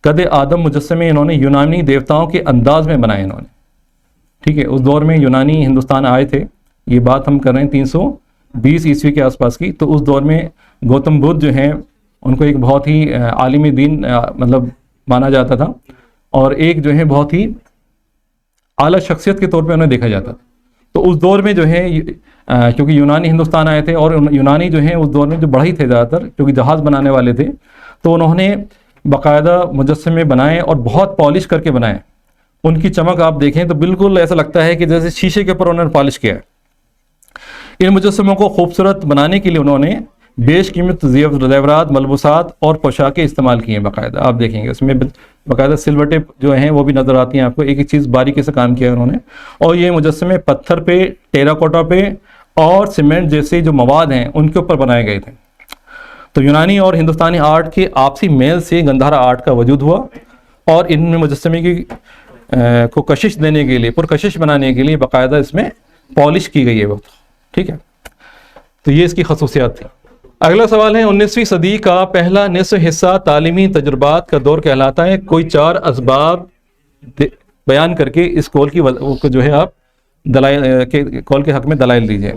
कद आदम मुजस्समे इन्होंने यूनानी देवताओं के अंदाज में बनाए इन्होंने। ठीक है, उस दौर में यूनानी हिंदुस्तान आए थे, ये बात हम कर रहे हैं 320 ईस्वी के आसपास की। तो उस दौर में गौतम बुद्ध जो हैं उनको एक बहुत ही आलिम दीन मतलब माना जाता था, और एक जो है बहुत ही आला शख्सियत के तौर पे उन्हें देखा जाता था। तो उस दौर में जो है क्योंकि यूनानी हिंदुस्तान आए थे, और यूनानी जो हैं उस दौर में जो बढ़ई थे ज़्यादातर, क्योंकि जहाज़ बनाने वाले थे, तो उन्होंने बाकायदा मुजस्समे बनाए और बहुत पॉलिश करके बनाए। उनकी चमक आप देखें तो बिल्कुल ऐसा लगता है कि जैसे शीशे के ऊपर उन्होंने पॉलिश किया है। इन मुजस्समों को खूबसूरत बनाने के लिए उन्होंने बेशकीमत ज़ेवरात, मलबूसात और पोशाकें इस्तेमाल की हैं बाकायदा। आप देखेंगे उसमें बाकायदा सिल्वर टिप जो हैं वो भी नज़र आती हैं आपको, एक एक चीज़ बारीकी से काम किया है उन्होंने। और ये मुजस्समे पत्थर पे, टेराकोटा पे और सीमेंट जैसे जो मवाद हैं उनके ऊपर बनाए गए थे। तो यूनानी और हिंदुस्तानी आर्ट के आपसी मेल से गंधारा आर्ट का वजूद हुआ और इनमें मुजस्समे की को कशिश देने के लिए, पुरकशिश बनाने के लिए बाकायदा इसमें पॉलिश की गई है वो, ठीक है। तो ये इसकी खसूसियात थी। अगला सवाल है, 19वीं सदी का पहला निस्फ हिस्सा तालीमी तजुर्बात का दौर कहलाता है। कोई 4 असबाब बयान करके इस कौल की जो है आप दलाइल के कौल के हक में दलाइल दीजिए।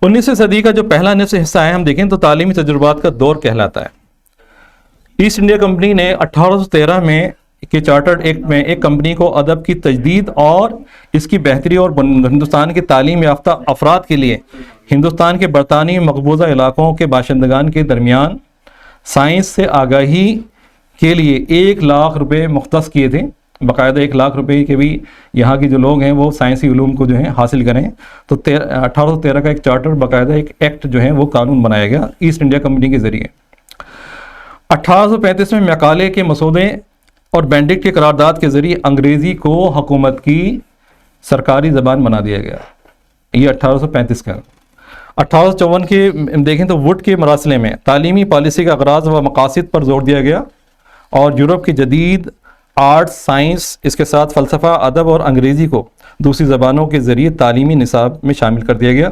19वीं सदी का जो पहला निस्फ हिस्सा है हम देखें तो तालीमी तजुर्बात का दौर कहलाता है। ईस्ट इंडिया कंपनी ने 1813 में के चार्टर्ड एक्ट में एक कंपनी को अदब की तजदीद और इसकी बेहतरी और हिंदुस्तान के तालीम याफ्ता अफराद के लिए हिंदुस्तान के बरतानी मकबूजा इलाकों के बाशिंदगान के दरमियान साइंस से आगाही के लिए 1 लाख रुपए मुख्तस किए थे। बाकायदा 1 लाख रुपए के भी यहाँ के जो लोग हैं वो साइंसी उलूम को जो है हासिल करें। तो 1813 का एक चार्टर, बाकायदा एक एक्ट जो है वो कानून बनाया गया ईस्ट इंडिया कंपनी के ज़रिए। 1835 में मैकाले के मसूदे और बेंडिक्ट के करारदाद के ज़रिए अंग्रेज़ी को हुकूमत की सरकारी ज़बान बना दिया गया। ये 1835 का। 1854 के देखें तो वुड के मरासले में तालीमी पॉलिसी का अगराज व मकासद पर जोर दिया गया और यूरोप की जदीद आर्ट, साइंस, इसके साथ फ़लसफ़ा, अदब और अंग्रेज़ी को दूसरी ज़बानों के ज़रिए तालीमी निसाब में शामिल कर दिया गया,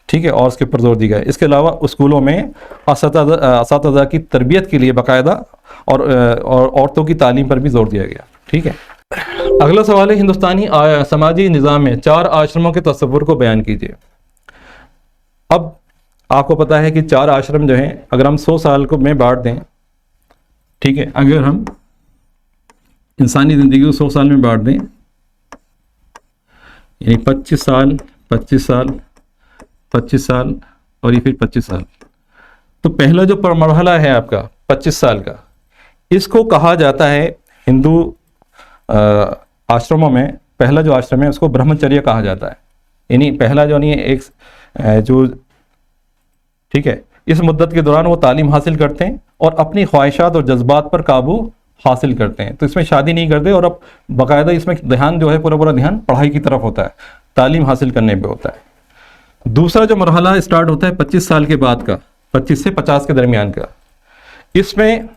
ठीक है, और उसके ऊपर जोर दिया गया। इसके अलावा स्कूलों में असातिज़ा की तरबियत के लिए बाकायदा और औरतों की तालीम पर भी जोर दिया गया, ठीक है। अगला सवाल है, हिंदुस्तानी समाजी निज़ाम में 4 आश्रमों के तस्वुर को बयान कीजिए। अब आपको पता है कि 4 आश्रम जो हैं अगर हम 100 साल को में बांट दें, ठीक है, अगर हम इंसानी ज़िंदगी को 100 साल में बांट दें, यानी 25 साल 25 साल 25 साल और ये फिर 25 साल, तो पहला जो मरहला है आपका 25 साल का, इसको कहा जाता है हिंदू आश्रमों में पहला जो आश्रम है उसको ब्रह्मचर्य कहा जाता है। यानी पहला जो नहीं एक जो, ठीक है, इस मुद्दत के दौरान वो तालीम हासिल करते हैं और अपनी ख्वाहिशात और जज्बात पर काबू हासिल करते हैं। तो इसमें शादी नहीं करते और अब बाकायदा इसमें ध्यान जो है पूरा ध्यान पढ़ाई की तरफ होता है, तालीम हासिल करने पे होता है। दूसरा जो मरहला स्टार्ट होता है 25 साल के बाद का, 25 से 50 के दरमियान का, इसमें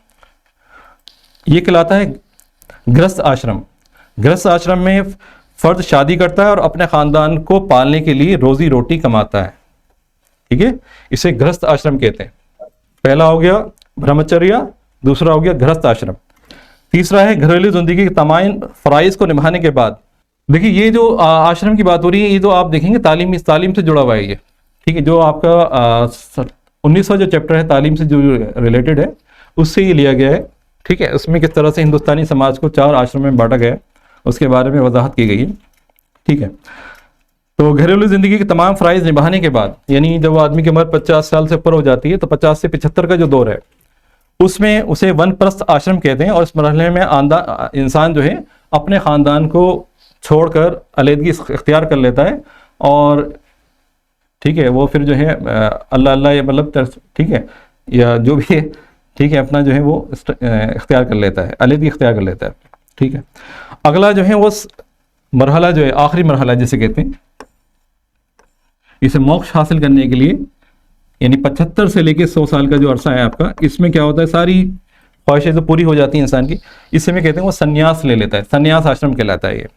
ये कहलाता है गृहस्थ आश्रम। गृहस्थ आश्रम में फर्द शादी करता है और अपने ख़ानदान को पालने के लिए रोज़ी रोटी कमाता है, ठीक है, इसे गृहस्थ आश्रम कहते हैं। पहला हो गया ब्रह्मचर्य, दूसरा हो गया गृहस्थ आश्रम, तीसरा है घरेलू ज़िंदगी के तमाम फ़राइज़ को निभाने के बाद। देखिए ये जो आश्रम की बात हो रही है, ये तो आप देखेंगे तालीम से जुड़ा हुआ है ये, ठीक है, जो आपका 19वां जो चैप्टर है तालीम से जो रिलेटेड है उससे ये लिया गया है, ठीक है। उसमें किस तरह से हिंदुस्तानी समाज को 4 आश्रम में बांटा गया उसके बारे में वजाहत की गई है, ठीक है। तो घरेलू ज़िंदगी के तमाम फ़राइज़ निभाने के बाद, यानी जब आदमी की उम्र 50 साल से ऊपर हो जाती है तो 50 से 75 का जो दौर है उसमें उसे वनप्रस्थ आश्रम कहते हैं। और इस मरहले में इंसान जो है अपने ख़ानदान को छोड़कर अलहदगी इख्तियार कर लेता है और, ठीक है, वो फिर जो है अल्लाह या मतलब, ठीक है, या जो भी है, ठीक है, अपना जो है वो इख्तियार कर लेता है, अलहदगी इख्तियार कर लेता है, ठीक है। अगला जो है वो मरहला जो है आखिरी मरहला जिसे कहते हैं, इसे मोक्ष हासिल करने के लिए, यानी 75 से लेके 100 साल का जो अरसा है आपका, इसमें क्या होता है सारी ख्वाहिशें जो पूरी हो जाती हैं इंसान की, इसे में कहते हैं वो संन्यास ले लेता है, संन्यास आश्रम कहलाता है ये।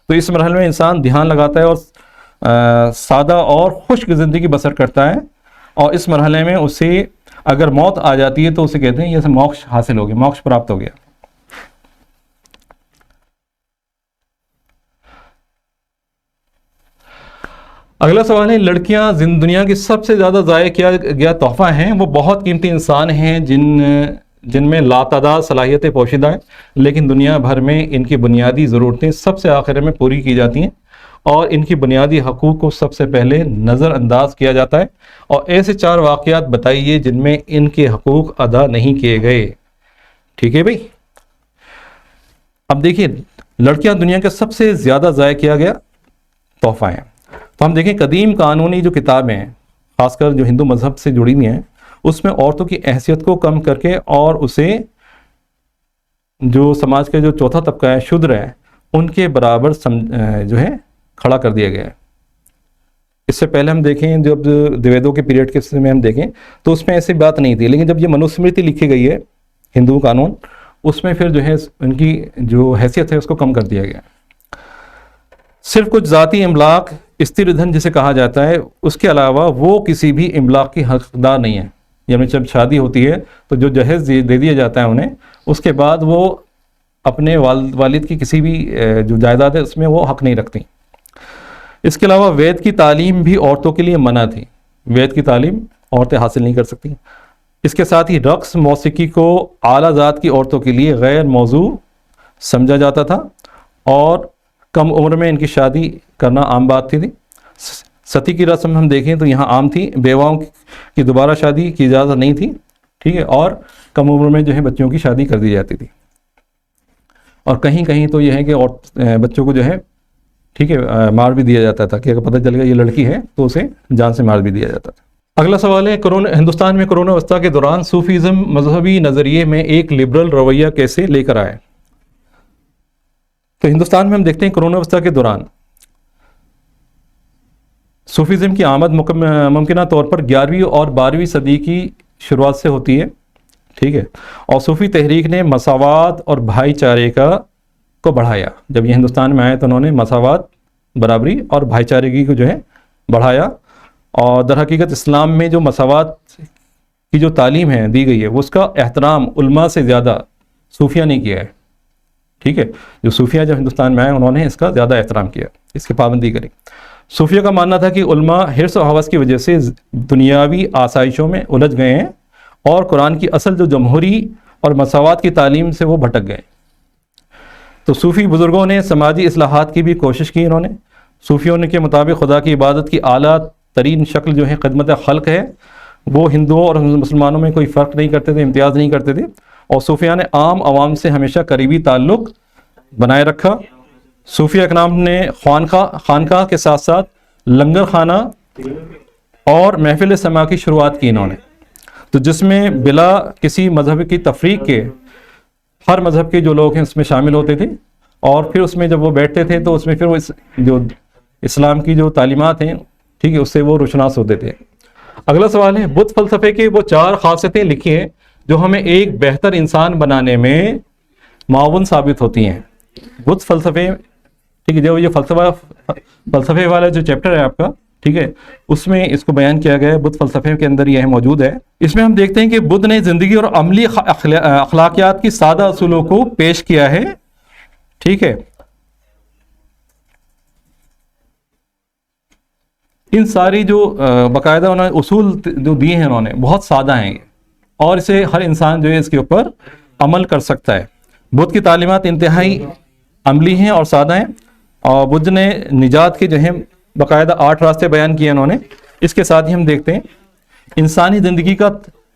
तो इस मरहले में इंसान ध्यान लगाता है और सादा और खुश्क ज़िंदगी बसर करता है और इस मरहले में उसे अगर मौत आ जाती है तो उसे कहते हैं जैसे मोक्ष हासिल हो गया, मोक्ष प्राप्त हो गया। अगला सवाल है, लड़कियां दुनिया की सबसे ज़्यादा ज़ाया किया गया तोहफा हैं। वो बहुत कीमती इंसान हैं जिनमें लातादाद सलाहियतें पोशीदा हैं, लेकिन दुनिया भर में इनकी बुनियादी ज़रूरतें सबसे आखिर में पूरी की जाती हैं और इनकी बुनियादी हकूक़ को सबसे पहले नज़रअंदाज किया जाता है। और ऐसे 4 वाक़यात बताइए जिनमें इनके हकूक़ अदा नहीं किए गए, ठीक है भाई। अब देखिए, लड़कियां दुनिया के सबसे ज़्यादा ज़ाया किया गया तोहफा हैं। तो हम देखें कदीम कानूनी जो किताबें हैं, ख़ासकर जो हिंदू मज़हब से जुड़ी हुई हैं, उसमें औरतों की हैसियत को कम करके और उसे जो समाज का जो चौथा तबका है, शूद्र है, उनके बराबर जो है खड़ा कर दिया गया है। इससे पहले हम देखें जब द्विवेदों के पीरियड के समय हम देखें तो उसमें ऐसी बात नहीं थी, लेकिन जब ये मनुस्मृति लिखी गई है, हिंदू कानून, उसमें फिर जो है उनकी जो हैसियत है उसको कम कर दिया गया। सिर्फ कुछ ज़ाती इमलाक, स्थिर धन जिसे कहा जाता है, उसके अलावा वो किसी भी इमलाक की हकदार नहीं है। यानी जब शादी होती है तो जो जहेज दे दिया जाता है उन्हें, उसके बाद वो अपने वालिद की किसी भी जो जायदाद है उसमें वो हक नहीं रखती। इसके अलावा वेद की तालीम भी औरतों के लिए मना थी। वेद की तालीम औरतें हासिल नहीं कर सकती। इसके साथ ही रक्स मौसीकी को आला ज़ात की औरतों के लिए गैर मौजू समझा जाता था और कम उम्र में इनकी शादी करना आम बात थी। सती की रस्म हम देखें तो यहाँ आम थी। बेवाओं की दोबारा शादी की इजाज़त नहीं थी, ठीक है, और कम उम्र में जो है बच्चों की शादी कर दी जाती थी। और कहीं कहीं तो यह है कि और बच्चों को जो है, ठीक है, मार भी दिया जाता था कि अगर पता चल गया ये लड़की है तो उसे जान से मार भी दिया जाता था। अगला सवाल है, हिंदुस्तान में कोरोना अवस्था के दौरान सूफीज़म मजहबी नज़रिए में एक लिबरल रवैया कैसे लेकर आए? तो हिंदुस्तान में हम देखते हैं कोरोना अवस्था के दौरान सूफीज़म की आमद मुमकिन तौर पर 11वीं और 12वीं सदी की शुरुआत से होती है, ठीक है, और सूफी तहरीक ने मसावात और भाईचारे को बढ़ाया। जब ये हिंदुस्तान में आए तो उन्होंने मसावात, बराबरी और भाईचारे को जो है बढ़ाया। और दर हकीकत इस्लाम में जो मसावात की जो तालीम है दी गई है वो उसका एहतराम उल्मा से ज़्यादा सूफिया ने किया है, ठीक है। जो सूफिया जब हिंदुस्तान में आए उन्होंने इसका ज़्यादा एहतराम किया, इसकी पाबंदी करी। सूफिया का मानना था कि उल्मा हिर्स और हवस की वजह से दुनियावी आसाइशों में उलझ गए हैं और कुरान की असल जो जमहूरी और मसावात की तालीम से वो भटक गए। तो सूफ़ी बुज़ुर्गों ने समाजी इस्लाहात की भी कोशिश की। इन्होंने सूफियों के मुताबिक खुदा की इबादत की आला तरीन शक्ल जो है खिदमत खल्क है। वो हिंदुओं और मुसलमानों में कोई फ़र्क नहीं करते थे, इम्तियाज़ नहीं करते थे। और सूफिया ने आम आवाम से हमेशा करीबी ताल्लुक़ बनाए रखा। सूफी अकराम ने खानका के साथ साथ लंगर खाना और महफिल समा की शुरुआत की इन्होंने, तो जिसमें बिला किसी मजहब की तफरीक के हर मजहब के जो लोग हैं उसमें शामिल होते थे। और फिर उसमें जब वो बैठते थे तो उसमें फिर वो जो इस्लाम की जो तालीमात हैं, ठीक है, उससे वो रुशनास होते थे। अगला सवाल है, बुद्ध फलसफे के वो 4 खासियतें लिखी हैं जो हमें एक बेहतर इंसान बनाने में माउन साबित होती हैं। बुद्ध फलसफे, ठीक है, जो ये फलसफे वाला जो चैप्टर है आपका, ठीक है, उसमें इसको बयान किया गया है। बुद्ध फलसफे के अंदर यह मौजूद है। इसमें हम देखते हैं कि बुद्ध ने ज़िंदगी और अमली अखलाकियात की सादा असूलों को पेश किया है, ठीक है। इन सारी जो बाकायदा उन्होंने उसूल जो दिए हैं उन्होंने, बहुत सादा हैं और इसे हर इंसान जो है इसके ऊपर अमल कर सकता है। बुद्ध की तालीमात इंतहाई अमली हैं और सादा हैं। और बुद्ध ने निजात के जो है बाकायदा 8 रास्ते बयान किए उन्होंने। इसके साथ ही हम देखते हैं इंसानी ज़िंदगी का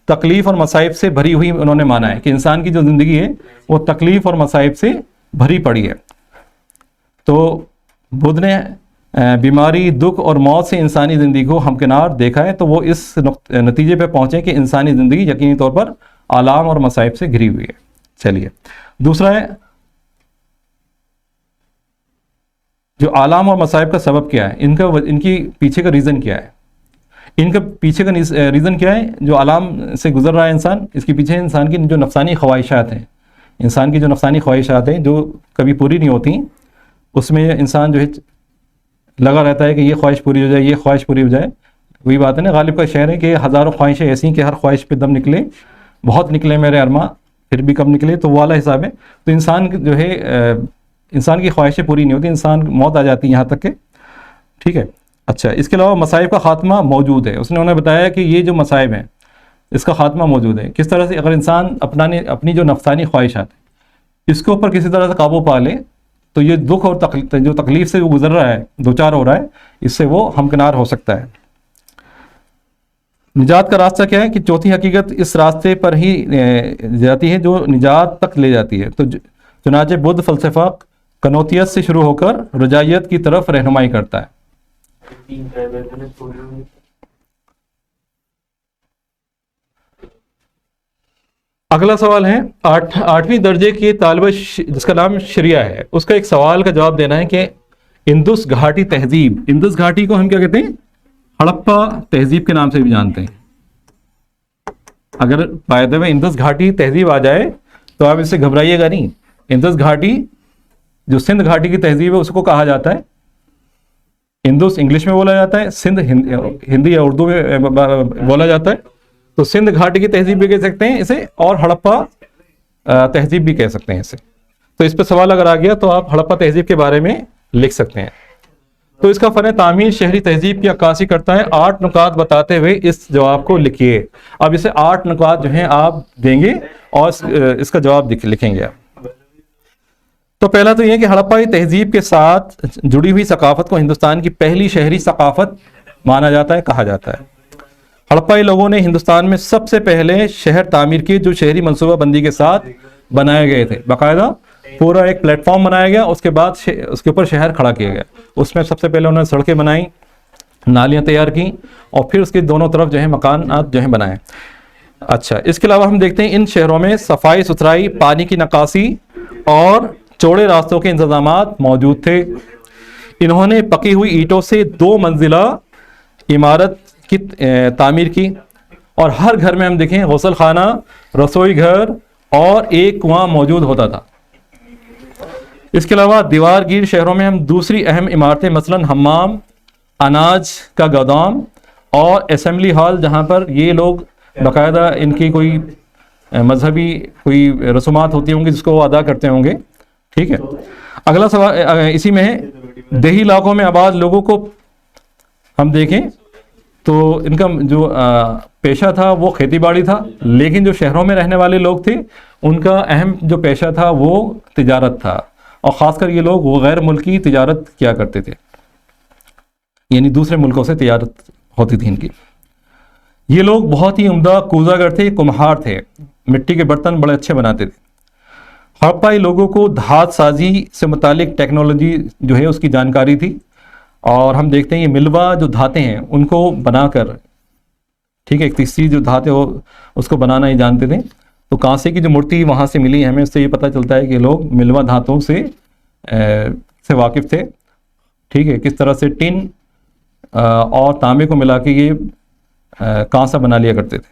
तकलीफ़ और मसाइब से भरी हुई उन्होंने माना है कि इंसान की जो ज़िंदगी है वो तकलीफ़ और मसाइब से भरी पड़ी है। तो बुद्ध ने बीमारी, दुख और मौत से इंसानी ज़िंदगी को हमकिनार देखा है। तो वो इस नतीजे पे पहुँचे कि इंसानी ज़िंदगी यकीनी तौर पर आलाम और मसाइब से घिरी हुई है। चलिए, दूसरा है जो आलाम और मसाइब का सबब क्या है, इनकी पीछे का रीज़न क्या है। इनका पीछे का रीज़न क्या है? जो आलाम से गुजर रहा है इंसान, इसके पीछे इंसान की जो नफ्सानी ख्वाहिशात हैं, इंसान की जो नफ्सानी ख्वाहिशात हैं जो कभी पूरी नहीं होती, उसमें इंसान जो है लगा रहता है कि ये ख्वाहिश पूरी हो जाए, ये ख्वाहिश पूरी हो जाए। वही बात है ना, गालिब का शेर है कि हज़ारों ख्वाहिशें ऐसी हैं कि हर ख्वाहिश पे दम निकले, बहुत निकले मेरे अरमा फिर भी कब निकले, तो वो वाला हिसाब है। तो इंसान जो है इंसान की ख्वाहिशें पूरी नहीं होती, इंसान मौत आ जाती है यहाँ तक के, ठीक है। अच्छा, इसके अलावा मसाइब का ख़ात्मा मौजूद है। उसने उन्हें बताया कि ये जो मसाइब हैं इसका ख़ात्मा मौजूद है। किस तरह से? अगर इंसान अपनी जो नफ्सानी ख्वाहिशात है इसके ऊपर किसी तरह से काबू पा ले तो ये दुख और जो तकलीफ़ से वो गुजर रहा है, दो चार हो रहा है, इससे वो हमकिनार हो सकता है। निजात का रास्ता क्या है कि चौथी हकीकत इस रास्ते पर ही जाती है जो निजात तक ले जाती है। तो चुनाचे बुद्ध फ़लसफ़ा कनौतियत से शुरू होकर रजायत की तरफ रहनुमाई करता है। अगला सवाल है 8वीं दर्जे की तालिबा जिसका नाम शरिया है, उसका एक सवाल का जवाब देना है कि इंदुस घाटी तहजीब, इंदुस घाटी को हम क्या कहते हैं? हड़प्पा तहजीब के नाम से भी जानते हैं। अगर फायदे में इंदुस घाटी तहजीब आ जाए तो आप इससे घबराइएगा नहीं। इंदुस घाटी जो सिंध घाटी की तहजीब है उसको कहा जाता है इंदुस, इंग्लिश में बोला जाता है, सिंध हिंदी या उर्दू में बोला जाता है। तो सिंध घाटी की तहजीब भी कह सकते हैं इसे, और हड़प्पा तहजीब भी कह सकते हैं इसे। तो इस पर सवाल अगर आ गया तो आप हड़प्पा तहजीब के बारे में लिख सकते हैं। तो इसका फन तामीर शहरी तहजीब की अक्कासी करता है। 8 नुकात बताते हुए इस जवाब को लिखिए। अब इसे 8 नुकात जो हैं आप देंगे और इसका जवाब लिखेंगे आप। तो पहला तो यह कि हड़प्पाई तहजीब के साथ जुड़ी हुई सकाफत को हिंदुस्तान की पहली शहरी सकाफत माना जाता है, कहा जाता है। हड़प्पाई लोगों ने हिंदुस्तान में सबसे पहले शहर तामीर किए जो शहरी मनसूबाबंदी के साथ बनाए गए थे। बाकायदा पूरा एक प्लेटफॉर्म बनाया गया, उसके बाद उसके ऊपर शहर खड़ा किया गया। उसमें सबसे पहले उन्होंने सड़कें बनाई, नालियाँ तैयार की, और फिर उसके दोनों तरफ जो है मकान जो है बनाए। अच्छा, इसके अलावा हम देखते हैं इन शहरों में सफाई सुथराई, पानी की नकासी और चौड़े रास्तों के इंतजामात मौजूद थे। इन्होंने पकी हुई ईंटों से 2 मंजिला इमारत की तामीर की, और हर घर में हम देखें गौसल खाना, रसोई घर और एक कुआं मौजूद होता था। इसके अलावा दीवारगीर शहरों में हम दूसरी अहम इमारतें मसलन हम्माम, अनाज का गोदाम और असेंबली हॉल, जहां पर ये लोग बाकायदा इनकी कोई मजहबी कोई रसूमात होती होंगी जिसको वो अदा करते होंगे। ठीक है, अगला सवाल इसी में है। देही इलाकों में आबाद लोगों को हम देखें तो इनका जो पेशा था वो खेती बाड़ी था, लेकिन जो शहरों में रहने वाले लोग थे उनका अहम जो पेशा था वो तिजारत था, और ख़ासकर ये लोग वो गैर मुल्की तिजारत किया करते थे, यानी दूसरे मुल्कों से तिजारत होती थी इनकी। ये लोग बहुत ही उम्दा कूजागर थे, कुम्हार थे, मिट्टी के बर्तन बड़े अच्छे बनाते थे। हड़प्पाई लोगों को धात साजी से मुतालिक टेक्नोलॉजी जो है उसकी जानकारी थी, और हम देखते हैं ये मिलवा जो धातें हैं उनको बनाकर, ठीक है, एक तीसरी जो धातें हो उसको बनाना ही जानते थे। तो कांसे की जो मूर्ति वहाँ से मिली हमें, उससे ये पता चलता है कि लोग मिलवा धातों से वाकिफ़ थे। ठीक है, किस तरह से टिन और तांबे को मिला के ये कांसा बना लिया करते थे।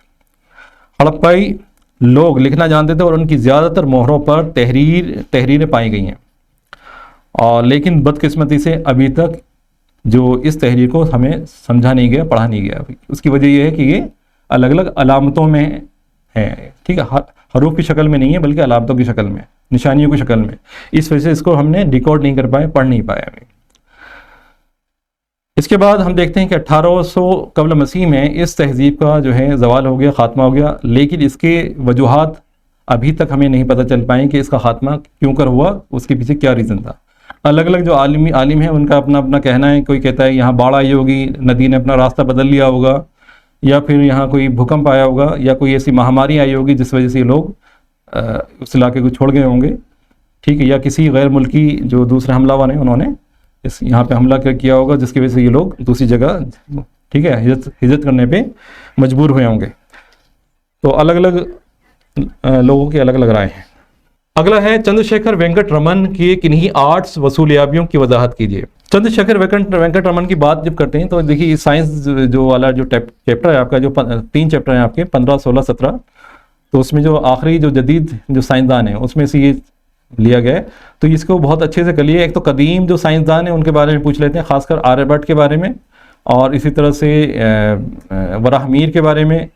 हड़प्पाई लोग लिखना जानते थे और उनकी ज़्यादातर मोहरों पर तहरीरें पाई गई हैं, और लेकिन बदकिस्मती से अभी तक जो इस तहरीर को हमें समझा नहीं गया, पढ़ा नहीं गया। उसकी वजह यह है कि ये अलग अलग अलामतों में है। ठीक है, हरूफ की शक्ल में नहीं है बल्कि अलामतों की शक्ल में, निशानियों की शक्ल में। इस वजह से इसको हमने डिकोड नहीं कर पाए, पढ़ नहीं पाए अभी। इसके बाद हम देखते हैं कि 1800 कबल मसीह में इस तहजीब का जो है ज़वाल हो गया, ख़ात्मा हो गया, लेकिन इसके वजूहात अभी तक हमें नहीं पता चल पाए कि इसका ख़ात्मा क्यों कर हुआ, उसके पीछे क्या रीज़न था। अलग अलग जो आलिम हैं उनका अपना अपना कहना है। कोई कहता है यहाँ बाढ़ आई होगी, नदी ने अपना रास्ता बदल लिया होगा, या फिर यहाँ कोई भूकंप आया होगा, या कोई ऐसी महामारी आई होगी जिस वजह से लोग उस इलाके को छोड़ गए होंगे। ठीक है, या किसी गैर मुल्की जो दूसरे हमलावर हैं उन्होंने इस यहाँ पे हमला किया होगा जिसकी वजह से ये लोग दूसरी जगह, ठीक है, हिजरत करने पे मजबूर हुए होंगे। तो अलग अलग लोगों की अलग अलग राय हैं। अगला है चंद्रशेखर वेंकट रमन की किन्हीं आर्ट्स वसूलियाबियों की वजाहत कीजिए। चंद्रशेखर वेंकट रमन की बात जब करते हैं तो देखिए साइंस जो वाला जो चैप्टर है आपका, जो 3 चैप्टर हैं आपके 15, 16, 17, तो उसमें जो आखिरी जो जदीद जो साइंसदान है उसमें से ये लिया गया है। तो इसको बहुत अच्छे से कर लिए। एक तो कदीम जो साइंसदान है उनके बारे में पूछ लेते हैं, खासकर आर्यभट्ट के बारे में, और इसी तरह से वराहमीर के बारे में,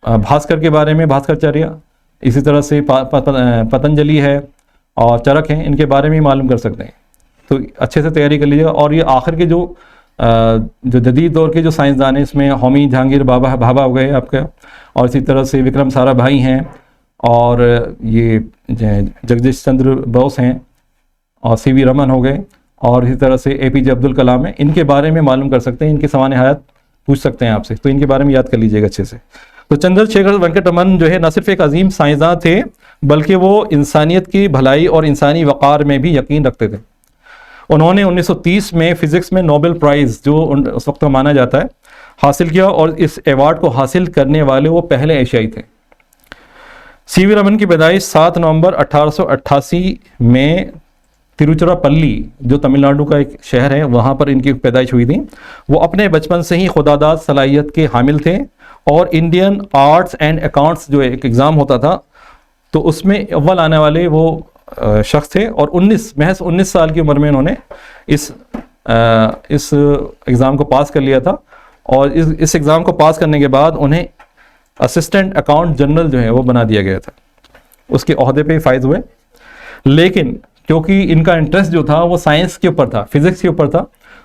भास्कर के बारे में, भास्कराचार्य, इसी तरह से पतंजलि है और चरक हैं, इनके बारे में मालूम कर सकते हैं। तो अच्छे से तैयारी कर लीजिएगा। और ये आखिर के जो जदीद दौर के जो साइंसदान हैं इसमें होमी जहांगीर भाभा हो गए आपका, और इसी तरह से विक्रम साराभाई हैं, और ये जगदीश चंद्र बोस हैं, और सीवी रमन हो गए, और इसी तरह से APJ अब्दुल कलाम है। इनके बारे में मालूम कर सकते हैं, इनके सवाल हयात पूछ सकते हैं आपसे, तो इनके बारे में याद कर लीजिएगा अच्छे से। तो चंद्रशेखर वेंकट रमन जो है न सिर्फ एक अजीम साइंसदान थे बल्कि वो इंसानियत की भलाई और इंसानी वक़ार में भी यकीन रखते थे। उन्होंने 1930 में फ़िज़िक्स में नोबेल प्राइज़ जो उस वक्त माना जाता है हासिल किया, और इस एवार्ड को हासिल करने वाले वो पहले एशियाई थे। सीवी रमन की पैदाइश 7 नवंबर 1888 में तिरुचिरापल्ली, जो तमिलनाडु का एक शहर है, वहाँ पर इनकी पैदाइश हुई थी। वो अपने बचपन से ही खुदादाद सलाहियत के हामिल थे और इंडियन आर्ट्स एंड अकाउंट्स जो एक एग्ज़ाम होता था तो उसमें अव्वल आने वाले वो शख्स थे। और महज 19 साल की उम्र में इन्होंने इस एग्ज़ाम को पास कर लिया था। और इस एग्ज़ाम को पास करने के बाद उन्हें असिस्टेंट अकाउंट जनरल जो है वो बना दिया गया था, उसके ओहदे पे फायज हुए। लेकिन क्योंकि इनका इंटरेस्ट जो था वो साइंस के ऊपर था, फिज़िक्स के ऊपर था,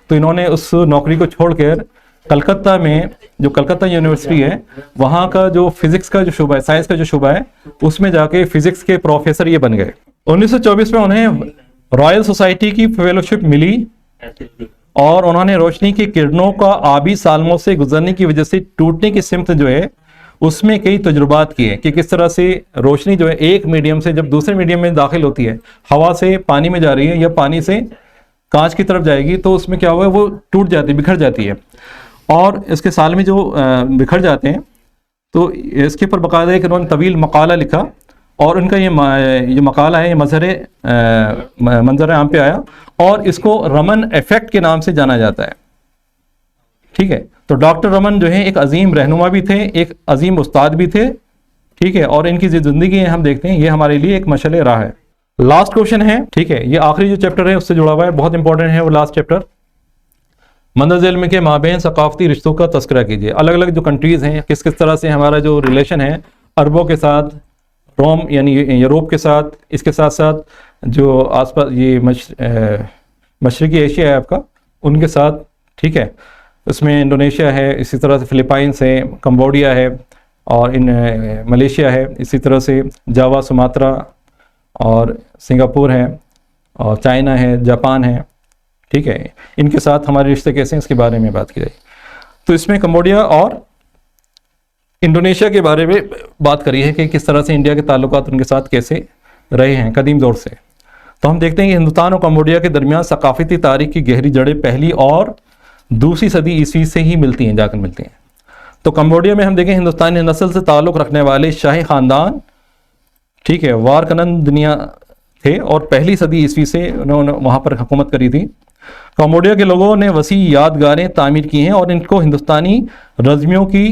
तो इन्होंने उस नौकरी को छोड़कर कलकत्ता में, जो कलकत्ता यूनिवर्सिटी है, वहाँ का जो फिज़िक्स का जो शुबा है, साइंस का जो शुबा है, उसमें जाके फिज़िक्स के प्रोफेसर ये बन गए। 1924 में उन्हें रॉयल सोसाइटी की फेलोशिप मिली और उन्होंने रोशनी की किरणों का आबी सालमों से गुजरने की वजह से टूटने की सिमत जो है उसमें कई तजुर्बात किए कि किस तरह से रोशनी जो है एक मीडियम से जब दूसरे मीडियम में दाखिल होती है, हवा से पानी में जा रही है या पानी से कांच की तरफ जाएगी, तो उसमें क्या हुआ है, वो टूट जाती है, बिखर जाती है। और इसके साल में जो बिखर जाते हैं, तो इसके ऊपर बाकायदा एक उन्होंने तवील मकाला लिखा और उनका ये मकाला है, ये मंजर आम पे आया और इसको रमन इफेक्ट के नाम से जाना जाता है। ठीक है, तो डॉक्टर रमन जो है एक अजीम रहनुमा भी थे, एक अजीम उस्ताद भी थे। ठीक है, और इनकी जो जिंदगी है हम देखते हैं, ये हमारे लिए एक मशअल राह है। लास्ट क्वेश्चन है, ठीक है, ये आखिरी जो चैप्टर है उससे जुड़ा हुआ है, बहुत इंपॉर्टेंट है वो लास्ट चैप्टर। मंदरज इल्म के माबेन सकाफती रिश्तों का तस्करा कीजिए। अलग अलग जो कंट्रीज़ हैं, किस किस तरह से हमारा जो रिलेशन है अरबों के साथ, रोम यानी यूरोप के साथ, इसके साथ साथ जो आसपास ये मशरक़ी एशिया है आपका, उनके साथ। ठीक है, उसमें इंडोनेशिया है, इसी तरह से फ़िलिपाइंस है, कंबोडिया है और मलेशिया है, इसी तरह से जावा, सुमात्रा और सिंगापुर है और चाइना है, जापान है। ठीक है, इनके साथ हमारे रिश्ते कैसे हैं इसके बारे में बात की जाए। तो इसमें कंबोडिया और इंडोनेशिया के बारे में बात करी है कि किस तरह से इंडिया के ताल्लुकात उनके साथ कैसे रहे हैं कदीम दौर से। तो हम देखते हैं कि हिंदुस्तान और कंबोडिया के दरमियान सकाफती तारीख की गहरी जड़ें पहली और दूसरी सदी ईस्वी से ही मिलती हैं, जाकर मिलती हैं। तो कंबोडिया में हम देखें हिंदुस्तानी नस्ल से ताल्लुक़ रखने वाले शाही ख़ानदान, ठीक है, वारकनंदनिया थे और पहली सदी ईस्वी से उन्होंने वहाँ पर हुकूमत करी थी। कंबोडिया के लोगों ने वसी यादगारें तामीर की हैं और इनको हिंदुस्तानी रज़मियों की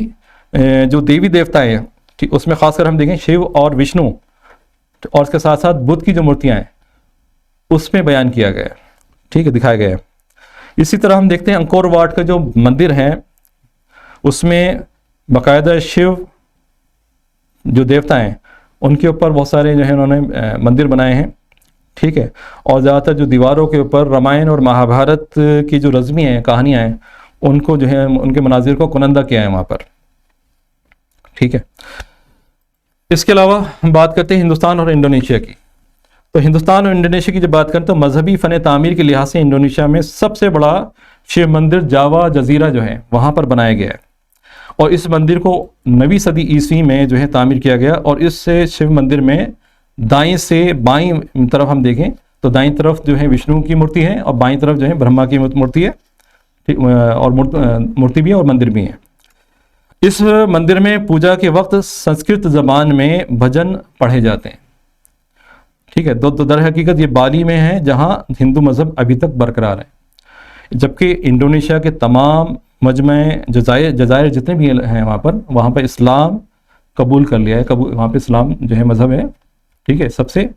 जो देवी देवता हैं, ठीक, उसमें ख़ासकर हम देखें शिव और विष्णु और उसके साथ साथ बुद्ध की जो मूर्तियाँ हैं उसमें बयान किया गया है। ठीक है, दिखाया गया है। इसी तरह हम देखते हैं अंकोर वाट का जो मंदिर है उसमें बाकायदा शिव जो देवता हैं उनके ऊपर बहुत सारे जो है उन्होंने मंदिर बनाए हैं। ठीक है, और ज़्यादातर जो दीवारों के ऊपर रामायण और महाभारत की जो रज़मी हैं, कहानियाँ हैं, उनको जो है उनके मनाजिर को कुनंदा किया है वहाँ पर। ठीक है, इसके अलावा हम बात करते हैं हिंदुस्तान और इंडोनेशिया की। तो हिंदुस्तान और इंडोनेशिया की जब बात करें तो मजहबी फ़न तामीर के लिहाज से इंडोनेशिया में सबसे बड़ा शिव मंदिर जावा जजीरा जो है वहाँ पर बनाया गया है और इस मंदिर को 9वीं सदी ईस्वी में जो है तामीर किया गया। और इस शिव मंदिर में दाएं से बाईं तरफ हम देखें तो दाईं तरफ जो है विष्णु की मूर्ति है और बाईं तरफ जो है ब्रह्मा की मूर्ति है। ठीक, और मूर्ति भी है और मंदिर भी है। इस मंदिर में पूजा के वक्त संस्कृत ज़बान में भजन पढ़े जाते हैं। ठीक है, तो दर हकीकत ये बाली में है जहाँ हिंदू मज़हब अभी तक बरकरार है, जबकि इंडोनेशिया के तमाम मजमे जज़ायर जितने भी हैं वहाँ पर इस्लाम कबूल कर लिया है। वहाँ पे इस्लाम जो है मज़हब है। ठीक है, सबसे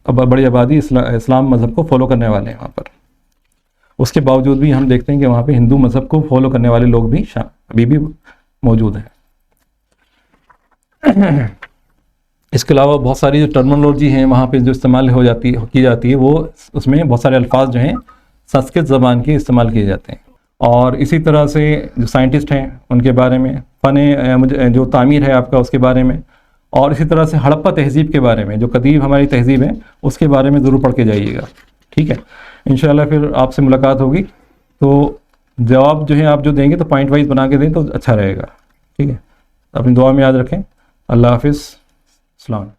बड़ी आबादी इस्लाम मज़हब को फॉलो करने वाले हैं वहाँ पर। उसके बावजूद भी हम देखते हैं कि वहाँ पे हिंदू मज़हब को फॉलो करने वाले लोग भी अभी भी मौजूद हैं। इसके अलावा बहुत सारी जो टर्मिनोलॉजी हैं वहाँ पे जो इस्तेमाल की जाती है वो उसमें बहुत सारे अल्फाज जो हैं संस्कृत ज़बान के इस्तेमाल किए जाते हैं। और इसी तरह से जो साइंटिस्ट हैं उनके बारे में, फ़न जो तामीर है आपका उसके बारे में, और इसी तरह से हड़प्पा तहज़ीब के बारे में, जो कदीम हमारी तहज़ीब है उसके बारे में ज़रूर पढ़ के जाइएगा। ठीक है, इंशाल्लाह फिर आपसे मुलाकात होगी। तो जवाब जो है आप जो देंगे तो पॉइंट वाइज बना के दें तो अच्छा रहेगा। ठीक है, अपनी दुआ में याद रखें। अल्लाह हाफ़िज़। अस्सलाम।